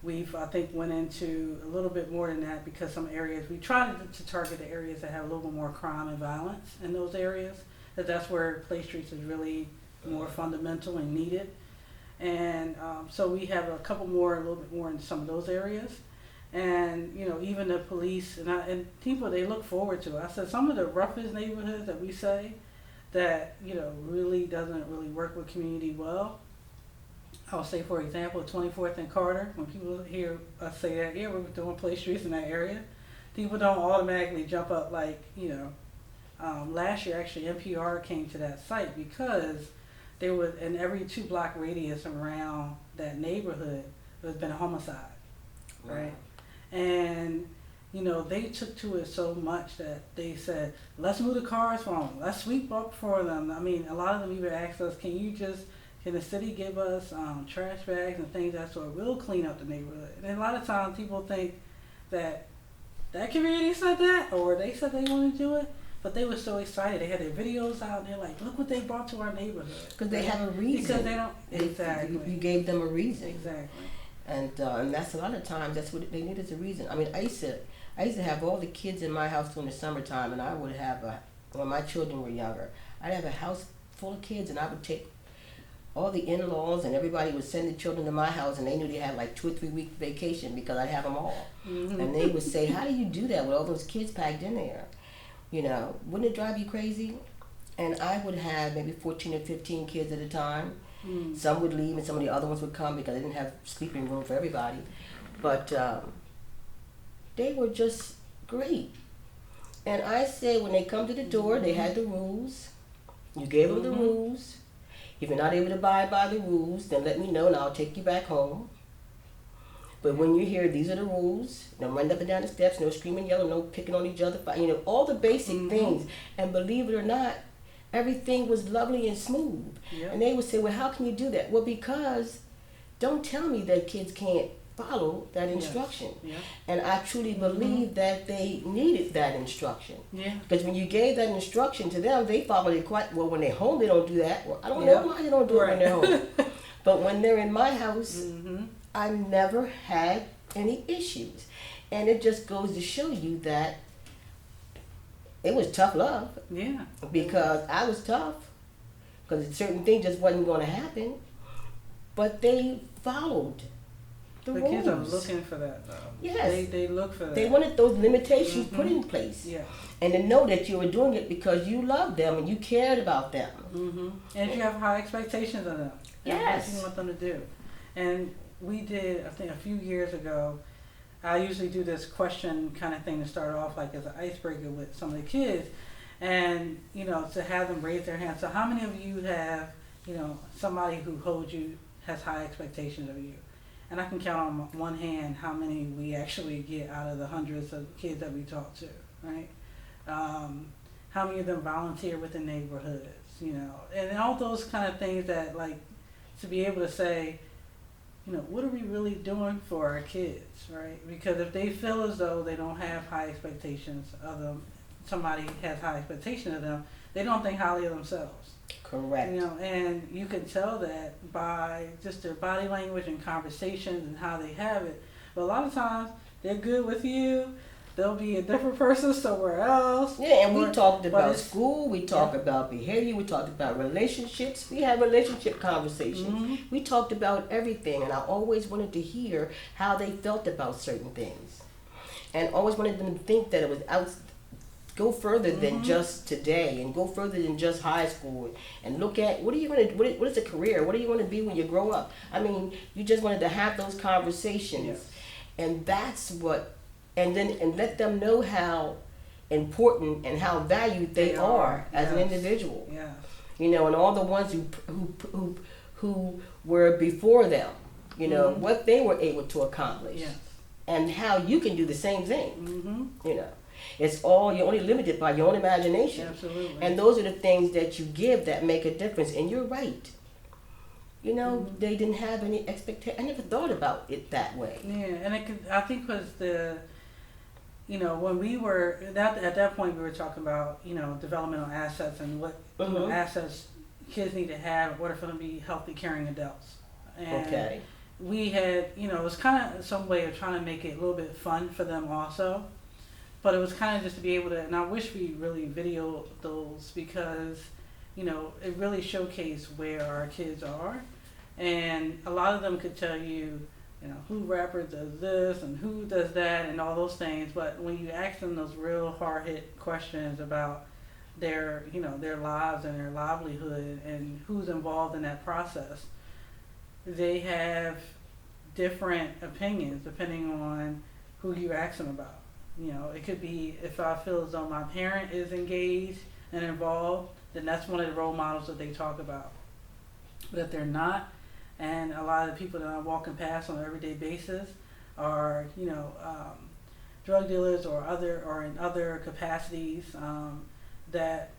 we've, I think, went into a little bit more than that, because some areas we try to target the areas that have a little bit more crime and violence in those areas. That's where play streets is really more fundamental and needed. And so we have a couple more, a little bit more in some of those areas. And, even the police and people, they look forward to it. I said some of the roughest neighborhoods that we say that, really doesn't really work with community well. I'll say, for example, 24th and Carter, when people hear us say that, we're doing play streets in that area, people don't automatically jump up like, last year actually NPR came to that site because there was, in every 2-block radius around that neighborhood, there's been a homicide, right? And, they took to it so much that they said, let's move the cars for them, let's sweep up for them. I mean, a lot of them even asked us, can the city give us trash bags and things that sort? We'll clean up the neighborhood. And a lot of times people think that community said that, or they said they want to do it, but they were so excited. They had their videos out, and they're like, look what they brought to our neighborhood. Because they have a reason. Because they don't, exactly. You gave them a reason. Exactly. And that's a lot of times, that's what they need, is a reason. I mean, I used to have all the kids in my house during the summertime, and I would have, when my children were younger, I'd have a house full of kids, and I would take all the in-laws, and everybody would send the children to my house, and they knew they had like 2 or 3 week vacation because I'd have them all. Mm-hmm. And they would say, how do you do that with all those kids packed in there? Wouldn't it drive you crazy? And I would have maybe 14 or 15 kids at a time. Mm. Some would leave, and some of the other ones would come because I didn't have sleeping room for everybody. But they were just great. And I say, when they come to the door, they had the rules. You gave them the rules. If you're not able to abide by the rules, then let me know and I'll take you back home. But when you hear these are the rules, no running up and down the steps, no screaming, yelling, no picking on each other, all the basic things. And believe it or not, everything was lovely and smooth. Yep. And they would say, well, how can you do that? Well, because don't tell me that kids can't follow that instruction. Yes. Yeah. And I truly believe that they needed that instruction. Yeah. Because when you gave that instruction to them, they followed it quite well. When they're home, they don't do that. Well, I don't know why they don't do it when they're home. But when they're in my house, I never had any issues. And it just goes to show you that it was tough love. Yeah. Because I was tough. Because certain things just wasn't going to happen. But they followed the rules. Kids are looking for that, though. Yes. They look for that. They wanted those limitations put in place. Yeah. And to know that you were doing it because you loved them and you cared about them. And you have high expectations of them. Yes. What you want them to do. And we did, I think a few years ago, I usually do this question kind of thing to start off, like as an icebreaker with some of the kids, and to have them raise their hand. So how many of you have somebody who holds you, has high expectations of you? And I can count on one hand how many we actually get out of the hundreds of kids that we talk to, right? How many of them volunteer with the neighborhoods, and all those kind of things that, like, to be able to say, what are we really doing for our kids, right? Because if they feel as though they don't have high expectations of them, somebody has high expectations of them, they don't think highly of themselves. Correct. And you can tell that by just their body language and conversations and how they have it. But a lot of times they're good with you. They'll be a different person somewhere else. Yeah, and we talked about school, we talked about behavior, we talked about relationships. We had relationship conversations. Mm-hmm. We talked about everything, and I always wanted to hear how they felt about certain things. And always wanted them to think that it was go further than just today, and go further than just high school, and look at what is a career, what do you want to be when you grow up. I mean, you just wanted to have those conversations. Yes. And that's what, and let them know how important and how valued they are as an individual. Yeah. And all the ones who were before them, what they were able to accomplish. Yes. And how you can do the same thing. Mm-hmm. It's all, you're only limited by your own imagination. Absolutely. And those are the things that you give that make a difference. And you're right. They didn't have any expectation. I never thought about it that way. Yeah, and I think because when we were at that point, we were talking about developmental assets and what assets kids need to have in order for them to be healthy, caring adults. And we had it was kind of some way of trying to make it a little bit fun for them also, but it was kind of just to be able to. And I wish we really videoed those because it really showcased where our kids are, and a lot of them could tell you. Who rapper does this and who does that and all those things. But when you ask them those real hard-hit questions about their lives and their livelihood and who's involved in that process, they have different opinions depending on who you ask them about. It could be, if I feel as though my parent is engaged and involved, then that's one of the role models that they talk about. But if they're not, and a lot of the people that I'm walking past on an everyday basis are, drug dealers or in other capacities, that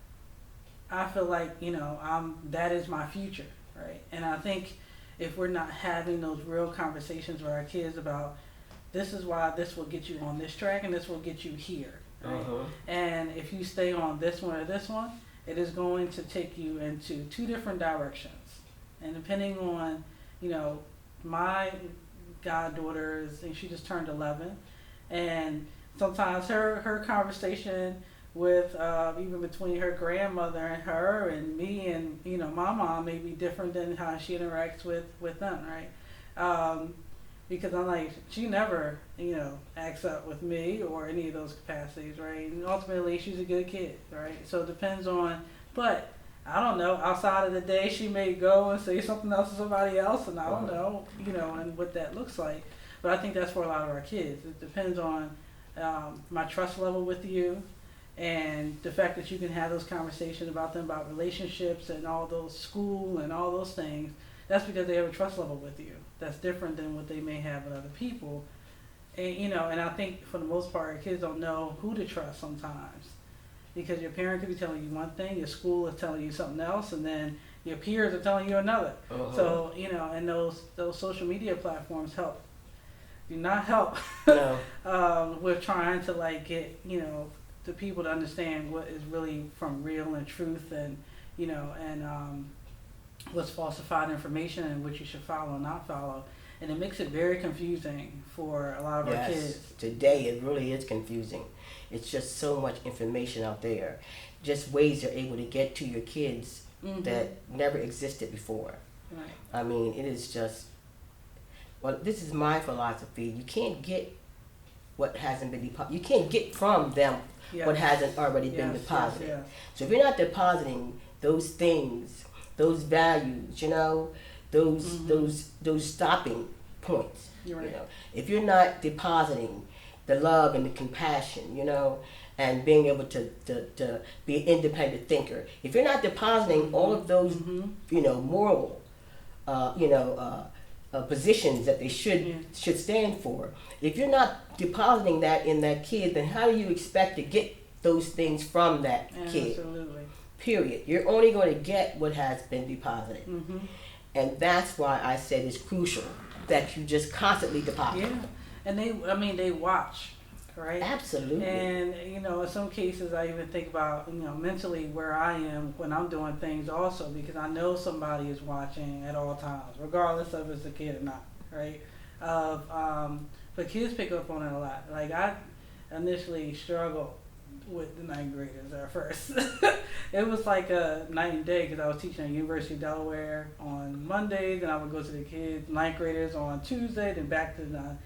I feel like, that is my future, right? And I think if we're not having those real conversations with our kids about this is why this will get you on this track and this will get you here, right? And if you stay on this one or this one, it is going to take you into two different directions. And depending on, my goddaughter she just turned 11, and sometimes her conversation with even between her grandmother and her and me and my mom may be different than how she interacts with them, right? Because I'm like, she never acts up with me or any of those capacities, right? And ultimately she's a good kid, right? So it depends on, but I don't know, outside of the day she may go and say something else to somebody else, and I don't know, and what that looks like. But I think that's for a lot of our kids. It depends on my trust level with you, and the fact that you can have those conversations about them, about relationships and all those school and all those things. That's because they have a trust level with you. That's different than what they may have with other people. And and I think for the most part, kids don't know who to trust sometimes. Because your parent could be telling you one thing, your school is telling you something else, and then your peers are telling you another. So, and those social media platforms do not help No. with trying to get, the people to understand what is really from real and truth, and, what's falsified information and what you should follow and not follow. And it makes it very confusing for a lot of our kids. Today it really is confusing. It's just so much information out there. Just ways you're able to get to your kids that never existed before. Right. I mean, it is just, this is my philosophy. You can't get what hasn't been deposited. You can't get from them what hasn't already been deposited. Yes. So if you're not depositing those things, those values, those stopping points, You're right. You know, if you're not depositing the love and the compassion, and being able to be an independent thinker, if you're not depositing all of those, moral, positions that they should stand for, if you're not depositing that in that kid, then how do you expect to get those things from that kid? Absolutely. Period. You're only going to get what has been deposited. Mm-hmm. And that's why I said it's crucial that you just constantly deposit. Yeah, and they watch, right? Absolutely. And in some cases, I even think about mentally where I am when I'm doing things also, because I know somebody is watching at all times, regardless of if it's a kid or not, right? But kids pick up on it a lot. Like I initially struggled with the ninth graders at first. It was like a night and day because I was teaching at University of Delaware on Mondays, and I would go to the kids, ninth graders on Tuesday, then back to the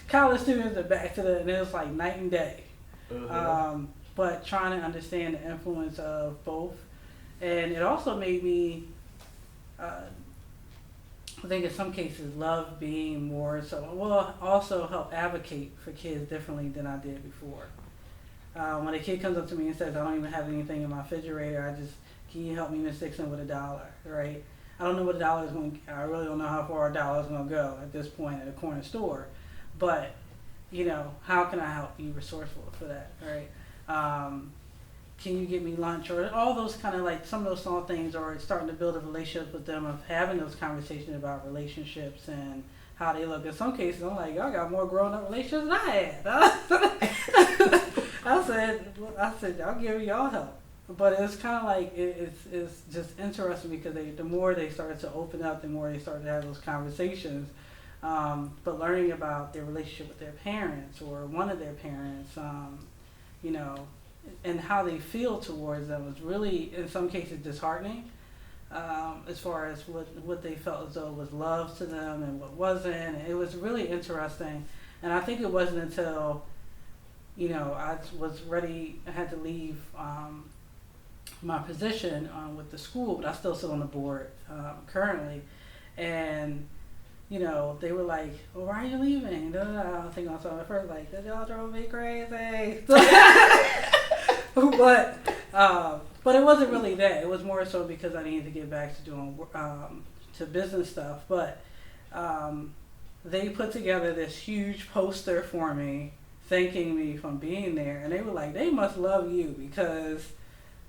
college students, and back to and it was like night and day. Mm-hmm. But trying to understand the influence of both, and it also made me, I think in some cases, love being more so. Well, also help advocate for kids differently than I did before. When a kid comes up to me and says, I don't even have anything in my refrigerator, can you help me, Miss Dixon, with $1, right? I don't know what $1 is going to, I really don't know how far $1 is going to go at this point at a corner store. But, how can I help? Be resourceful for that, right? Can you get me lunch? Or all those kind of like some of those small things, or starting to build a relationship with them, of having those conversations about relationships and how they look. In some cases, I'm like, y'all got more grown-up relationships than I had. I said, I'll give y'all help. But it's kind of like, it's just interesting because the more they started to open up, the more they started to have those conversations. But learning about their relationship with their parents or one of their parents, and how they feel towards them was really, in some cases, disheartening. As far as what they felt as though was love to them and what wasn't. It was really interesting. And I think it wasn't until I was ready, I had to leave my position with the school, but I still sit on the board currently. And, they were like, well, why are you leaving? I think I saw at first, like, y'all drove me crazy. But it wasn't really that. It was more so because I needed to get back to doing to business stuff. But they put together this huge poster for me, thanking me for being there, and they were like, they must love you because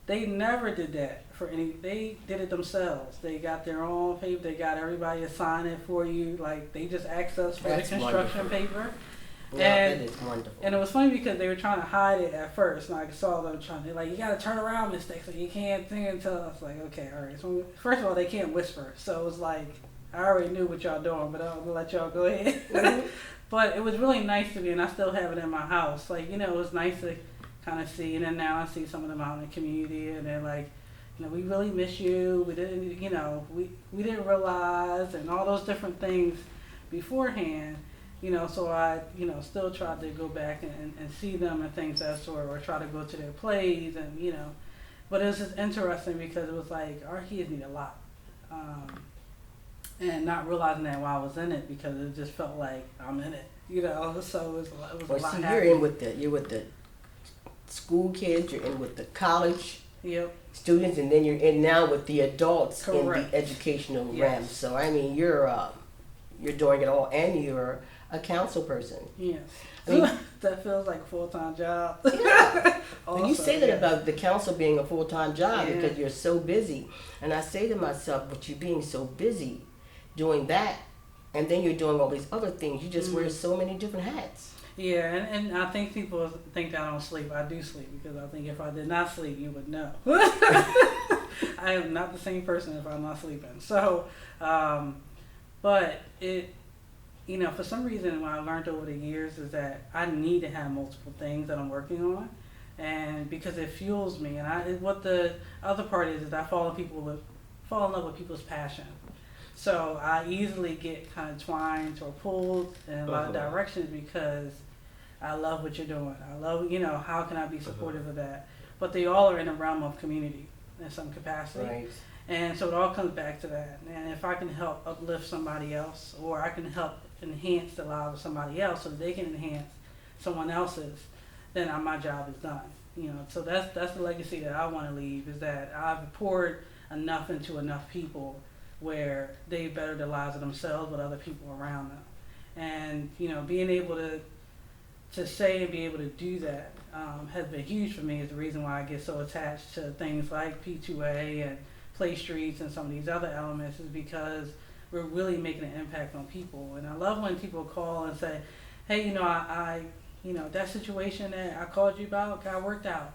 they never did that for any. They did it themselves. They got their own paper. They got everybody to sign it for you. Like they just asked us for That's the construction wonderful. paper. Yeah, that is wonderful. And it was funny because they were trying to hide it at first. And I saw them they're like, you got to turn around, Miss Dixon. You can't sing until. I was like, okay, all right. So first of all, they can't whisper. So it was like, I already knew what y'all doing, but I'm going to let y'all go ahead. Mm-hmm. But it was really nice to me, and I still have it in my house. Like, it was nice to kind of see. And then now I see some of them out in the community, and they're like, we really miss you. We didn't, we didn't realize, and all those different things beforehand. So I, still tried to go back and see them and things of that sort, or try to go to their plays and, but it was just interesting because it was like, our kids need a lot. And not realizing that while I was in it because it just felt like I'm in it, so it was a lot happening. You're with the school kids, you're in with the college students, and then you're in now with the adults. Correct. In the educational realm. So I mean, you're doing it all, and you're a council person. Yes. I mean, that feels like a full-time job. Yeah. And you say that about the council being a full-time job because you're so busy. And I say to myself, but you being so busy doing that, and then you're doing all these other things, you just wear so many different hats. Yeah, and I think people think that I don't sleep. I do sleep because I think if I did not sleep, you would know. I am not the same person if I'm not sleeping. So, but it, for some reason, what I learned over the years is that I need to have multiple things that I'm working on, and because it fuels me. And what the other part is I fall in love with people's passion. So I easily get kind of twined or pulled in a lot of directions because I love what you're doing. I love, how can I be supportive of that? But they all are in the realm of community in some capacity. Right. And so it all comes back to that. And if I can help uplift somebody else, or I can help enhance the lives of somebody else so that they can enhance someone else's, then my job is done. So that's the legacy that I want to leave, is that I've poured enough into enough people where they better the lives of themselves but other people around them. And being able to say and be able to do that has been huge for me. Is the reason why I get so attached to things like P2A and Play Streets and some of these other elements, is because we're really making an impact on people. And I love when people call and say, hey, I that situation that I called you about got worked out,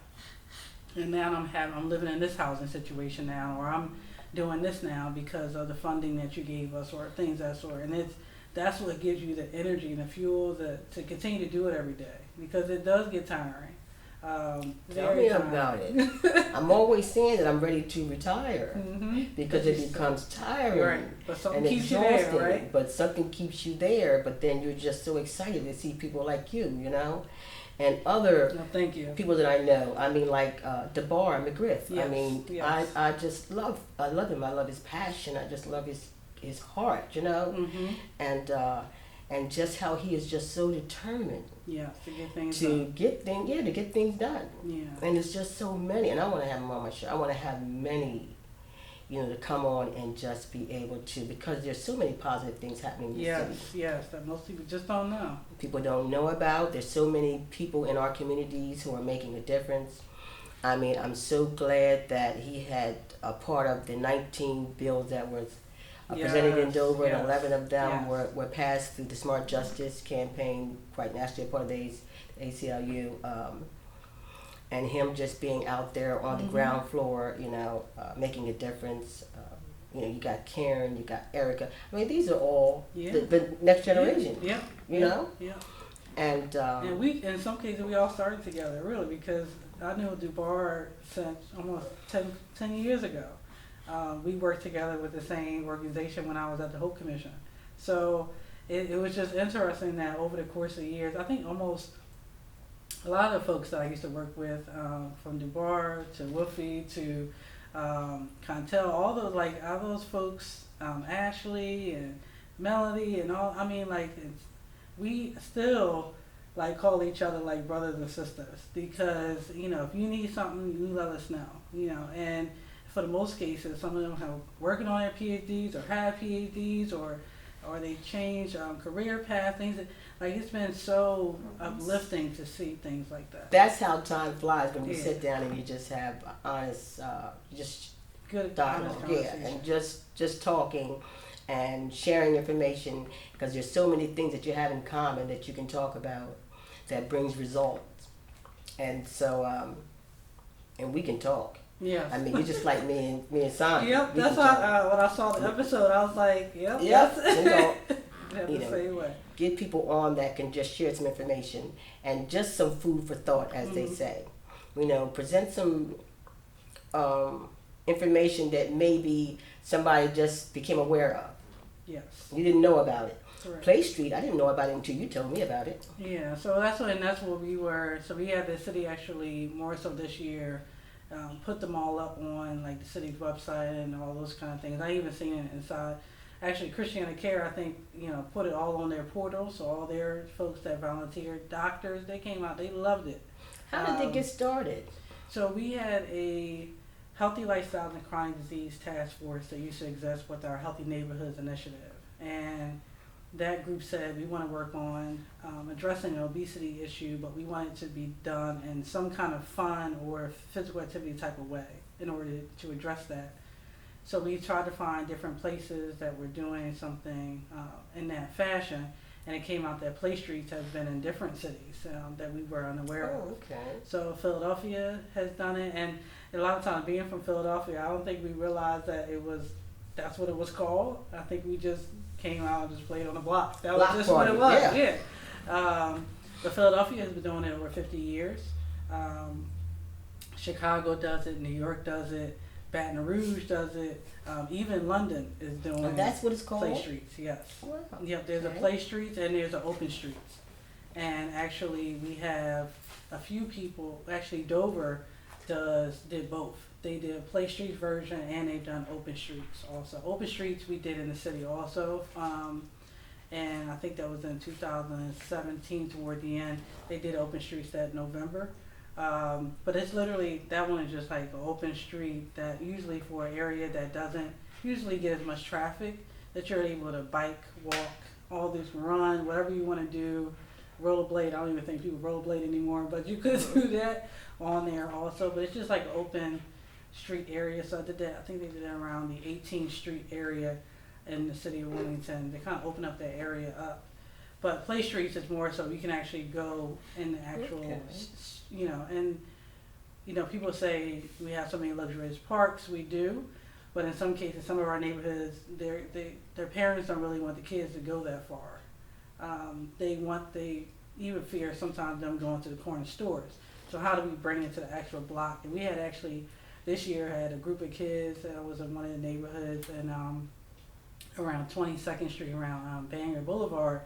and now I'm living in this housing situation now, or I'm doing this now because of the funding that you gave us, or things of that sort. And that's what gives you the energy and the fuel to continue to do it every day, because it does get tiring. Tell me about it. I'm always saying that I'm ready to retire because it becomes tiring, right. But something and keeps you exhausting. there, right? But something keeps you there. But then you're just so excited to see people like you, and other Thank you. people that I know. I mean, like DeBar McGriff. Yes, I mean, yes. I just love him. I love his passion. I just love his heart, and just how he is just so determined. Yeah, to get things to done. to get things done. Yeah. And it's just so many, and I want to have them on my show. I want to have many, to come on and just be able to, because there's so many positive things happening in the city. Yes, that most people just don't know. People don't know about. There's so many people in our communities who are making a difference. I mean, I'm so glad that he had a part of the 19 bills that was presented in Dover, and 11 of them were passed through the Smart Justice campaign, quite nationally, part of the ACLU, and him just being out there on the ground floor, making a difference. You got Karen, you got Erica. I mean, these are all the next generation. Yeah. Yeah. And we, in some cases, we all started together, really, because I knew DuBois since almost 10 years ago. We worked together with the same organization when I was at the Hope Commission. So it was just interesting that over the course of the years, I think almost a lot of the folks that I used to work with, from DuBois to Wolfie to Contel, all those folks, Ashley and Melody and all, I mean, we still call each other like brothers and sisters, because, if you need something, you let us know, and for the most cases, some of them are working on their PhDs or have PhDs, or they change career path, things that, it's been so uplifting to see things like that. That's how time flies when you sit down and you just have honest, just good dialogue, and just talking and sharing information, because there's so many things that you have in common that you can talk about that brings results, and so and we can talk. Yeah. I mean, you're just like me and Simon. Yep, that's why when I saw the episode, I was like, yep. The same way. Get people on that can just share some information and just some food for thought, as they say. Present some information that maybe somebody just became aware of. Yes. You didn't know about it. Correct. Play Street, I didn't know about it until you told me about it. Yeah, so that's what we were. So we had the city actually more so this year. Put them all up on the city's website and all those kind of things. I even seen it inside. Actually, Christiana Care, I think, put it all on their portal. So all their folks that volunteered, doctors, they came out, they loved it. How did they get started? So we had a Healthy Lifestyles and Chronic Disease Task Force that used to exist with our Healthy Neighborhoods Initiative. And that group said we want to work on addressing an obesity issue, but we want it to be done in some kind of fun or physical activity type of way in order to address that. So we tried to find different places that were doing something in that fashion, and it came out that Play Streets has been in different cities that we were unaware of. Okay. So Philadelphia has done it, and a lot of times being from Philadelphia, I don't think we realized that that's what it was called. I think we just came out and just played on the block. That was just what it was. Yeah. But Philadelphia has been doing it over 50 years. Chicago does it. New York does it. Baton Rouge does it. Even London is doing. And that's what it's called? Play Streets. Yes. Wow. Yep. There's a Play Streets and there's an Open Streets. And actually, we have a few people. Actually, Dover did both. They did a Play Streets version, and they've done Open Streets also. Open Streets we did in the city also, and I think that was in 2017 toward the end. They did Open Streets that November. But it's literally, that one is just like an open street that usually for an area that doesn't usually get as much traffic, that you're able to bike, walk, all this, run, whatever you want to do, rollerblade. I don't even think people rollerblade anymore, but you could do that on there also. But it's just like an open street area. So I did that, I think they did that around the 18th Street area in the city of Wilmington. They kind of open up that area up. But Play Streets is more so you can actually go in the actual, and people say we have so many luxurious parks. We do, but in some cases, some of our neighborhoods, their parents don't really want the kids to go that far. They even fear sometimes them going to the corner stores. So how do we bring it to the actual block? And we had actually this year had a group of kids that was in one of the neighborhoods and around 22nd Street, around Bangor Boulevard.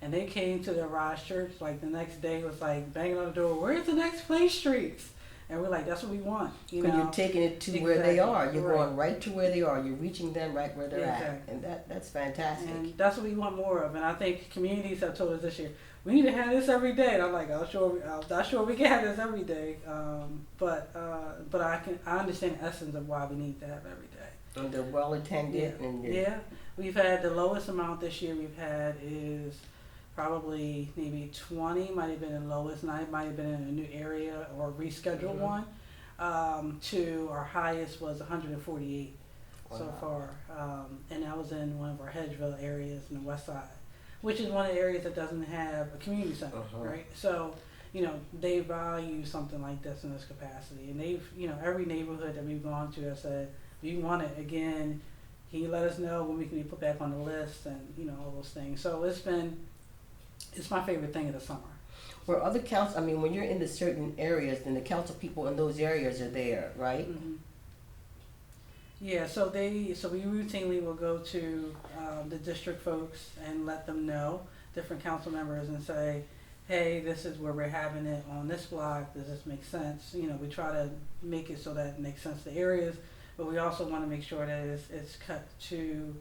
And they came to the Rise Church, like the next day was like banging on the door, where's the next Play Streets? And we're like, that's what we want. You're taking it to where they are. You're going right to where they are. You're reaching them right where they're at. And that's fantastic. And that's what we want more of. And I think communities have told us this year, we need to have this every day. And I'm like, I'm not sure we can have this every day. But I understand the essence of why we need to have every day. And they're well attended. Yeah. We've had the lowest amount this year we've had is probably maybe 20, might have been the lowest, and I might have been in a new area or rescheduled one, to our highest was 148 so far, and that was in one of our Hedgeville areas in the west side, which is one of the areas that doesn't have a community center, right? So, they value something like this in this capacity, and they've, every neighborhood that we've gone to has said, we want it again, can you let us know when we can be put back on the list, and, all those things. So it's my favorite thing of the summer. Where other council, when you're in the certain areas, then the council people in those areas are there, right? Mm-hmm. Yeah, so we routinely will go to the district folks and let them know, different council members, and say, hey, this is where we're having it on this block, does this make sense? We try to make it so that it makes sense to areas, but we also want to make sure that it's cut to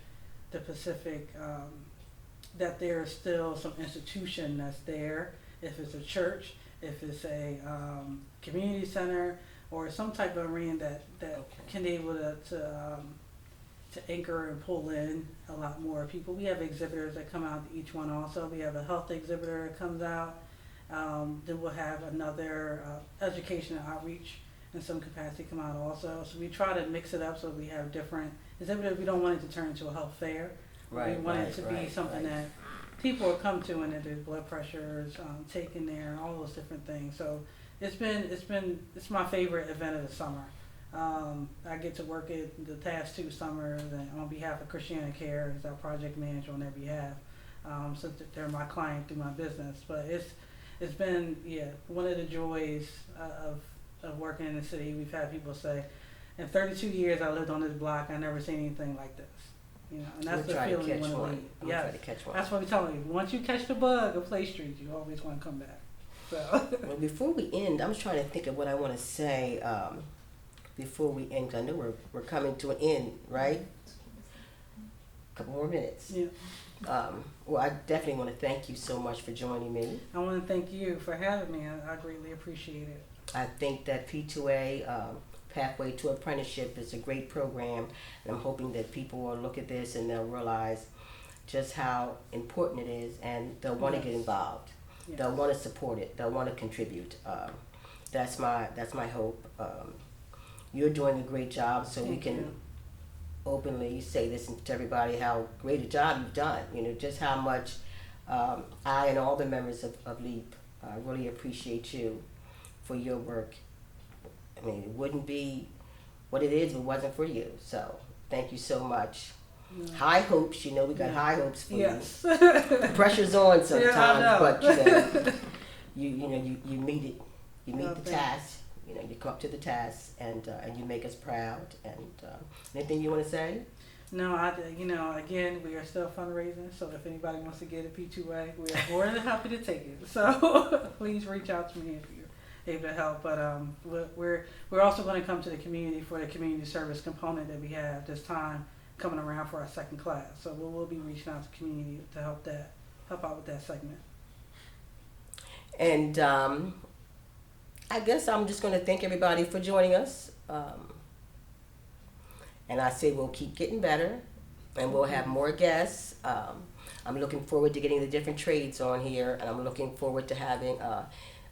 the Pacific, that there's still some institution that's there, if it's a church, if it's a community center, or some type of arena that can be able to anchor and pull in a lot more people. We have exhibitors that come out to each one also. We have a health exhibitor that comes out. Then we'll have another education and outreach in some capacity come out also. So we try to mix it up so we have different exhibitors. We don't want it to turn into a health fair. We want it to be something that people will come to, and that there's blood pressures taken there, all those different things. So it's my favorite event of the summer. I get to work it the past 2 summers, and on behalf of Christiana Care as our project manager on their behalf, since they're my client through my business. But it's been one of the joys of working in the city. We've had people say, in 32 years I lived on this block, I never seen anything like this. And that's the feeling you want to leave. Yes, that's what we tell you. Once you catch the bug of Play Street, you always want to come back. So. Well, before we end, I was trying to think of what I want to say before we end. 'Cause I know we're coming to an end, right? A couple more minutes. Yeah. Well, I definitely want to thank you so much for joining me. I want to thank you for having me. I greatly appreciate it. I think that P2A Pathway to Apprenticeship is a great program, and I'm hoping that people will look at this and they'll realize just how important it is, and they'll want to get involved. Yes. They'll want to support it. They'll want to contribute. That's my hope. You're doing a great job, so we can openly say this to everybody how great a job you've done. Just how much I and all the members of LEAP really appreciate you for your work. It wouldn't be what it is if it wasn't for you. So thank you so much. Yeah. High hopes, we got high hopes for you. The pressure's on sometimes, but you meet it. You meet the task. You come up to the task, and you make us proud. And anything you want to say? No, again, we are still fundraising. So if anybody wants to get a P2A, we are more than happy to take it. So please reach out to me able to help. But we're also going to come to the community for the community service component that we have this time coming around for our second class. So we'll be reaching out to the community to help out with that segment. And I guess I'm just going to thank everybody for joining us. And I say we'll keep getting better, and we'll have more guests. I'm looking forward to getting the different trades on here, and I'm looking forward to having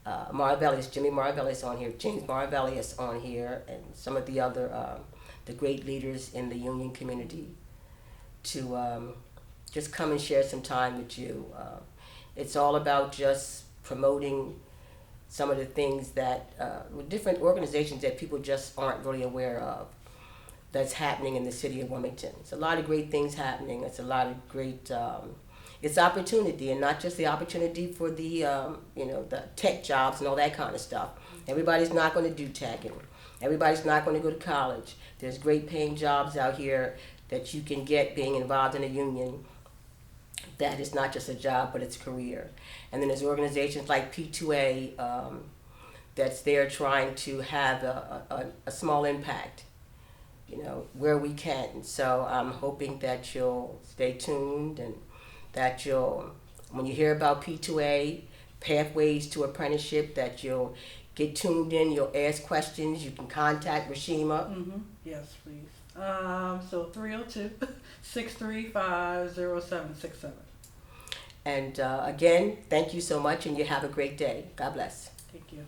Jimmy Maravellis on here, James Maravellis on here, and some of the other the great leaders in the union community to just come and share some time with you. It's all about just promoting some of the things that with different organizations that people just aren't really aware of that's happening in the city of Wilmington. It's a lot of great things happening. It's a lot of great it's opportunity, and not just the opportunity for the the tech jobs and all that kind of stuff. Everybody's not going to do tech, and everybody's not going to go to college. There's great paying jobs out here that you can get being involved in a union. That is not just a job, but it's a career. And then there's organizations like P2A that's there trying to have a small impact, where we can. So I'm hoping that you'll stay tuned, and that you'll, when you hear about P2A, Pathways to Apprenticeship, that you'll get tuned in, you'll ask questions, you can contact Rysheema. Mm-hmm. Yes, please. So 302-635-0767. And again, thank you so much, and you have a great day. God bless. Thank you.